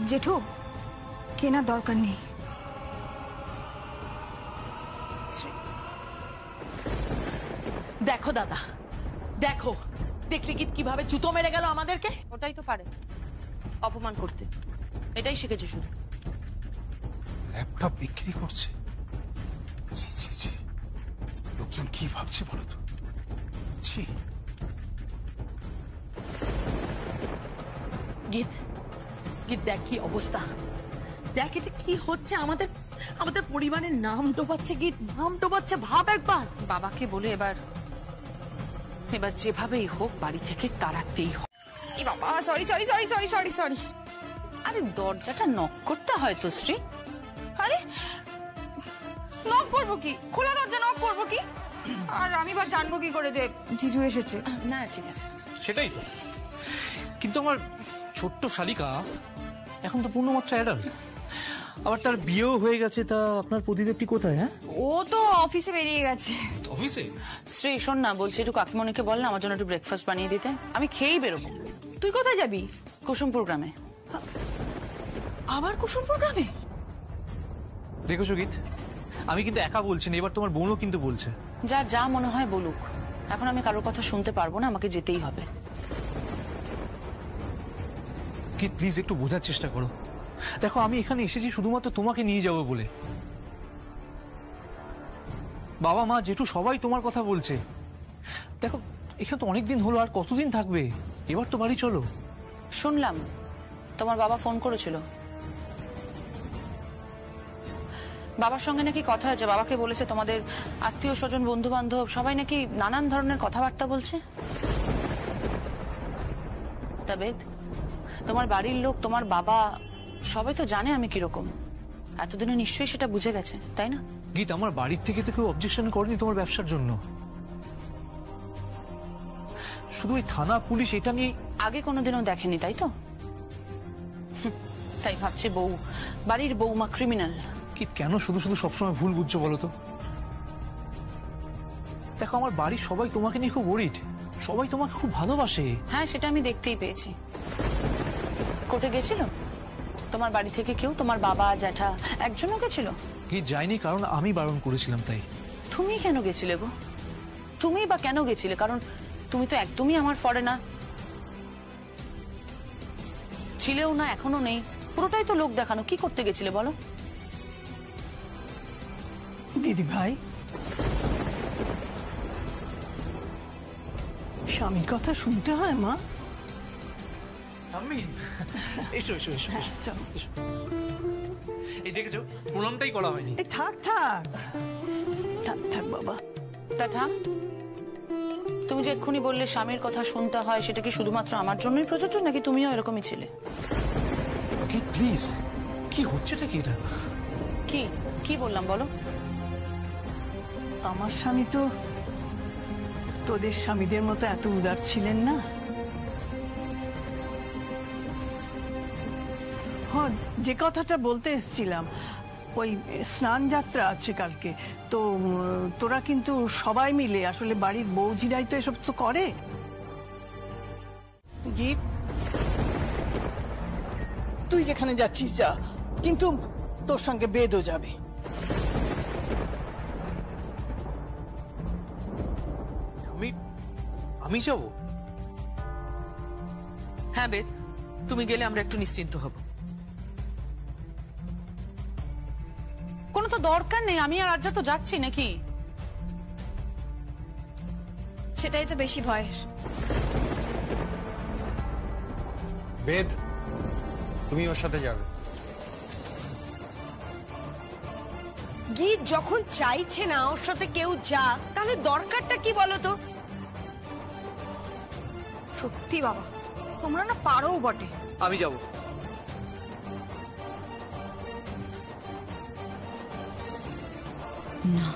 জেঠু, কেনার দরকার নেই। দেখো দাদা, দেখো, দেখলি গীত কিভাবে জুতো মেরে গেল আমাদেরকে। ওটাই তো পারে, অপমান করতে, এটাই শিখেছে শুধু। ল্যাপটপ বিক্রি করছে, ছি ছি ছি, লোকজন কি ভাবছে বলো তো। ছি। গীত, গীত দেখ কি অবস্থা, দেখ এটা কি হচ্ছে। আমাদের আমাদের পরিবারের নাম ডোবাচ্ছে গীত, নাম ডোবাচ্ছে। ভাব একবার। বাবাকে বলে এবার যেভাবেই হোক বাড়ি থেকে তাড়াতেই হোক। বাবা, sorry sorry sorry sorry sorry sorry. আরে দরজাটা নক করতে হয় তো শ্রী। আরে নক করবো কি, খোলা দরজা নক করবো কি, আর আমি বা জানবো কি করে যে জিজু এসেছে? না ঠিক আছে, সেটাই তো। কিন্তু আমার ছোট্ট শালিকা এখন তো পূর্ণমাত্রা অ্যাডাল্ট, আবার তার বিয়েও হয়ে গেছে। তা আপনার প্রদীপটি কোথায়? হ্যাঁ, ও তো অফিসে বেরিয়ে গেছে। অফিসে? শ্রী শোন না, বলছি একটু কাকিমণিকে বল না আমার জন্য একটু ব্রেকফাস্ট বানিয়ে দিতে, আমি খেয়েই বেরোবো। তুই কোথায় যাবি? কুসুমপুর গ্রামে। আবার কুসুমপুর গ্রামে? দেখেছো গীত, আমি কিন্তু একা বলছি না, এবার তোমার বোনও কিন্তু বলছে। যার যা মনে হয় বলুক, এখন আমি কারোর কথা শুনতে পারবো না, আমাকে যেতেই হবে। গীত প্লিজ একটু বোঝার চেষ্টা করো। দেখো আমি এখানে এসেছি শুধুমাত্র তোমাকে নিয়ে যাবো বলে। বাবা মা জেঠু সবাই তোমার কথা বলছে। দেখো এখানে তো অনেকদিন হলো, আর কতদিন থাকবে? এবার তো বাড়ি চলো। শুনলাম তোমার বাবা ফোন করেছিল, বাবার সঙ্গে নাকি কথা হয়েছে, বাবাকে বলেছে তোমাদের আত্মীয় স্বজন বন্ধু বান্ধব সবাই নাকি নানান ধরনের কথাবার্তা বলছে। তবে তোমার বাড়ির লোক, তোমার বাবা সবাই তো জানে আমি কিরকম, এতদিনে নিশ্চয়ই সেটা বুঝে গেছে, তাই না? গীত, আমার বাড়ির থেকে তো কেউ অবজেকশন করেনি তোমার ব্যবসার জন্য, শুধু ওই থানা পুলিশ এটা নিয়ে আগে কোনোদিনও দেখেনি, তাই তো? তাই ভাবছে বউ, বাড়ির বউমা ক্রিমিনাল। কি কেন শুধু শুধু সবসময় ভুল বুঝছো বলো তো? দেখো আমার বাড়ির সবাই তোমাকে নিয়ে খুব ওরিড, সবাই তোমাকে খুব ভালোবাসে। হ্যাঁ সেটা আমি দেখতেই পেয়েছি। কোর্টে গেছিল তোমার বাড়ি থেকে কেউ? তোমার বাবা জ্যাঠা একজনও গেছিল? কি যায়নি, কারণ আমি বারণ করেছিলাম। তাই তুমি কেন গেছিলে গো? তুমি বা কেন গেছিলে? কারণ তুমি তো একদমই আমার ফরেনার ছিলেও না, এখনো নেই, পুরোটাই তো লোক দেখানো। কি করতে গেছিলে বলো? দিদি ভাই, স্বামীর কথা শুনতে হয় মা। এসো এসো এসো, চলো এসো। এই দেখেছো প্রণামটাই করা হয়নি। এই থাক থাক থাক থাক বাবা। তা ঠাম, তুমি যে এক্ষুনি বললে স্বামীর কথা শুনতে হয়, সেটা কি শুধুমাত্র আমার জন্যই প্রযোজ্য নাকি তুমিও এরকমই ছিলে? প্লিজ, কি হচ্ছেটা কি এটা? কি কি বললাম বলো? আমার স্বামী তো তোদের স্বামীদের মতো এত উদার ছিলেন না। হ্যাঁ, যে কথাটা বলতে এসেছিলাম, ওই স্নান যাত্রা আছে কালকে, তো তোরা কিন্তু সবাই মিলে, আসলে বাড়ির বৌঝিরাই তো এসব তো করে। গীত, তুই যেখানে যাচ্ছিস যা, কিন্তু তোর সঙ্গে বেদও যাবে। আমি যাবো? হ্যাঁ বেদ, তুমি গেলে আমরা একটু নিশ্চিন্ত হব। কোনো তো দরকার নেই, আমি আর রাজ্জা তো যাচ্ছি নাকি? সেটাই তো বেশি ভয়ের। বেদ, তুমি ওর সাথে যাবে। গীত যখন চাইছে না ওর সাথে কেউ যাক, তাহলে দরকারটা কি বলো তো? সত্যি বাবা, তোমরা না পারো বটে। আমি যাব। না,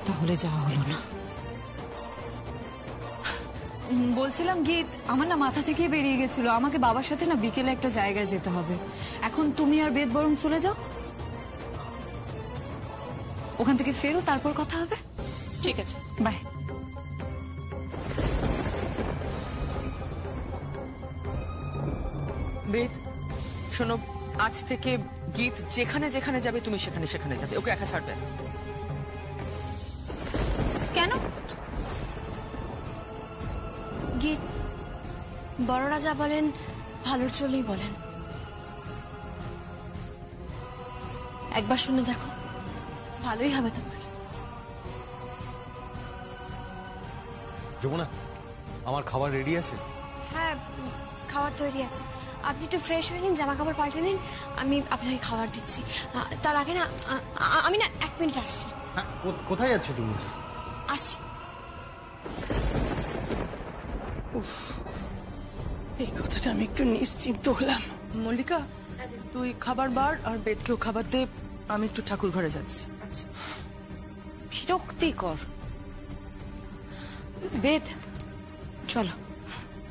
তাহলে যাওয়া হলো না। বলছিলাম গীত, আমার না মাথা থেকে বেরিয়ে গেছিল, আমাকে বাবার সাথে না বিকেলে একটা জায়গায় যেতে হবে। এখন তুমি আর বেদ বরং চলে যাও, ওখান থেকে ফেরো, তারপর কথা হবে। ঠিক আছে, বাই। বেদ শোনো, আজ থেকে গীত যেখানে যেখানে যাবে তুমি সেখানে সেখানে যাবে, ওকে একা ছাড়বে না। কেন? গীত, বড়রা যা বলেন ভালোর জন্যই বলেন। একবার শুনে দেখো, ভালোই হবে তোমার। যমুনা, আমার খাবার রেডি আছে? হ্যাঁ, খাবার তৈরি আছে। আপনি একটু ফ্রেশ হয়ে নিন, জামা কাপড় পাল্টে নিন, আমি আপনাকে খাবার দিচ্ছি। তার আগে না আমি না 1 মিনিট আসছি। হ্যাঁ, কোথায় যাচ্ছ তুমি? আসছি। উফ, এই কথাটা আমি একটু নিশ্চিন্ত হলাম। মল্লিকা, তুই খাবার বার আর বেদকেও খাবার দে, আমি একটু ঠাকুর ঘরে যাচ্ছি। বিরক্তিকর। বেদ, চলো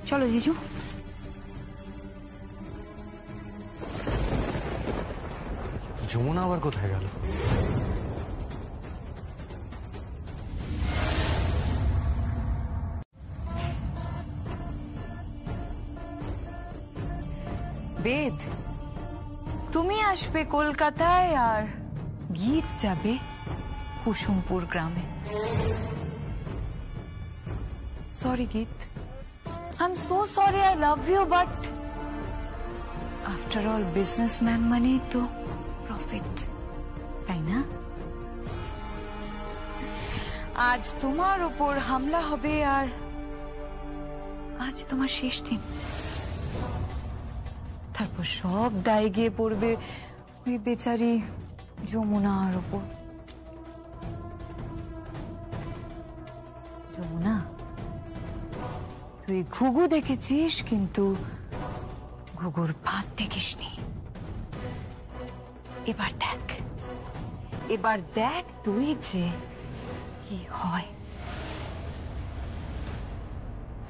চলো জিজু। যমুনা আবার কোথায় গেল? বেদ, তুমি আসবে কলকাতায় আর গীত যাবে কুসুমপুর গ্রামে। Sorry Geet, I am so sorry, I love you, but after all businessman মানেই তো প্রফিট, তাই না? আজ তোমার উপর হামলা হবে আর আজ তোমার শেষ দিন। তারপর সব দায় গিয়ে পড়বে ওই বেচারি যমুনার উপর। যমুনা, তুই ঘুঘু দেখেছিস কিন্তু ঘুঘুর ভাত দেখিসনি। এবার দেখ, এবার দেখ তুই যে কি হয়।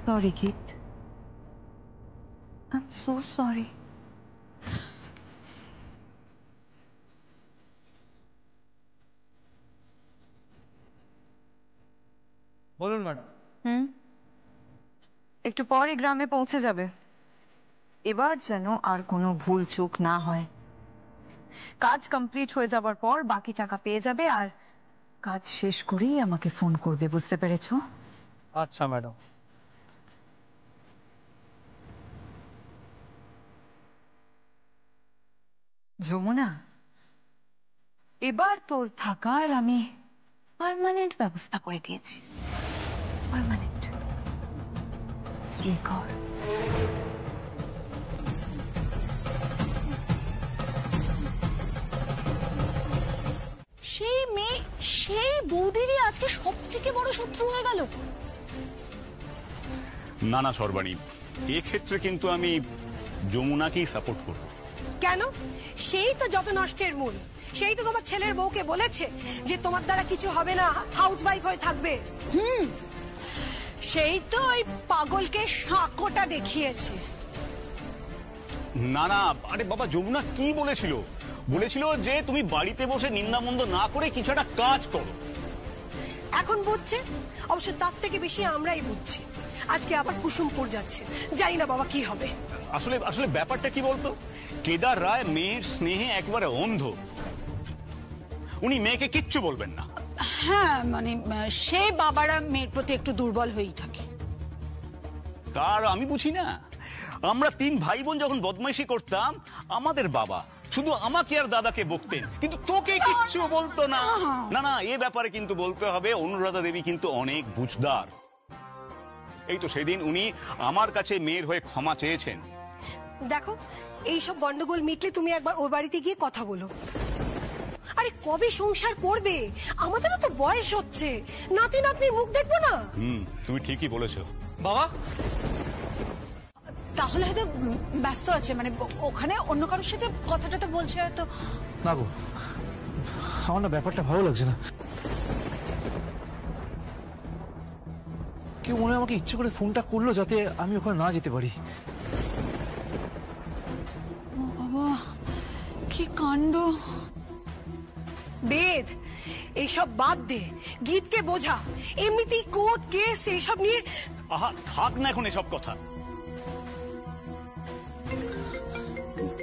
Sorry Geet, I am so sorry. বলুন ম্যাডাম। একটু পরে গ্রামে পৌঁছে যাবে। এবার যেন আর কোনো ভুল চুক না হয়। কাজ কমপ্লিট হয়ে যাবার পর বাকি টাকা পেয়ে যাবে আর কাজ শেষ করেই আমাকে ফোন করবে, বুঝতে পেরেছো? আচ্ছা ম্যাডাম। যমুনা, এবার তোর থাকার আমি পার্মানেন্ট ব্যবস্থা করে দিয়েছি। পার্মানেন্ট। স্টে কর। সেই মেয়ে সেই বৌদিরই আজকে সব থেকে বড় শত্রু হয়ে গেল। না না সর্বাণী, এক্ষেত্রে কিন্তু আমি যমুনাকেই সাপোর্ট করব। কেন? সেই তো যত নষ্টের মূল। সেই তো তোমার ছেলের বউকে বলেছে যে তোমার দ্বারা কিছু হবে না, হাউস ওয়াইফ হয়ে থাকবে। সেই তো ওই পাগলকে সাঁকোটা দেখিয়েছে। না না, আরে বাবা, যমুনা কি বলেছিল? বলেছিল যে তুমি বাড়িতে বসে নিন্দামন্দ না করে কিছু একটা কাজ করো। এখন বুঝছে, অবশ্য তার থেকে বেশি আমরাই বুঝছি। আজকে আবার কুসুমপুর যাচ্ছে, জানি না বাবা কি হবে। আসলে আসলে ব্যাপারটা কি বলতো, কেদার রায় মেয়ের স্নেহে একেবারে অন্ধ। উনি মেয়েকে কিচ্ছু বলবেন না। হ্যাঁ মানে সে বাবারা মেয়ের প্রতি একটু দুর্বল হয়েই থাকে। তার আমি বুঝি না? আমরা 3 ভাই বোন যখন বদমাইশি করতাম, আমাদের বাবা শুধু আমাকে আর দাদাকে বকতেন, কিন্তু তোকে কিচ্ছু বলতো না। না না, এ ব্যাপারে কিন্তু বলতে হবে অনুরাধা দেবী কিন্তু অনেক বুঝদার। এই তো সেদিন উনি আমার কাছে মেয়ের হয়ে ক্ষমা চেয়েছেন। দেখো, এইসব গন্ডগোল মিটলে তুমি একবার ওর বাড়িতে গিয়ে কথা বলো। আরে কবে সংসার করবে? আমাদেরও তো বয়স হচ্ছে, নাতি নাতনির মুখ দেখবো না? তুমি ঠিকই বলেছো। বাবা তাহলে হয়তো ব্যস্ত আছে, মানে ওখানে অন্য কারোর সাথে কথাটা তো বলছে হয়তো। না গো, আমার না ব্যাপারটা ভালো লাগছে না। কেউ মনে হয় আমাকে ইচ্ছে করে ফোনটা করলো যাতে আমি ওখানে না যেতে পারি। বাবা কি কাণ্ড! বেদ, এইসব বাদ দে, গীতকে বোঝা। এমনিতেই কোর্ট কেস এইসব নিয়ে। আহা, থাক না এখন এসব কথা।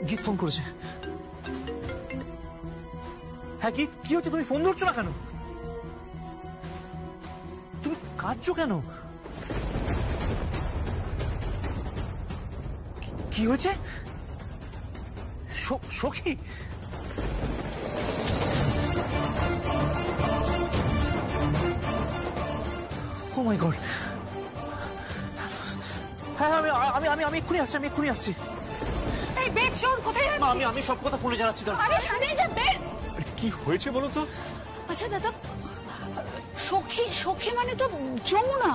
গীত ফোন করেছে। হ্যাঁ গীত, কি হচ্ছে? তুমি ফোন ধরছো না কেন? তুমি কাঁদছো কেন? কি হয়েছে? সখী? ও মাই গড! হ্যাঁ আমি এক্ষুনি আসছি। এই বেদ, শোন, কোথায় যাচ্ছিস? আমি সব কথা ভুলে যাচ্ছি। আরে শুনে যা বেদ। কি হয়েছে বলো তো? আচ্ছা দাদা, সখী মানে তো যমুনা।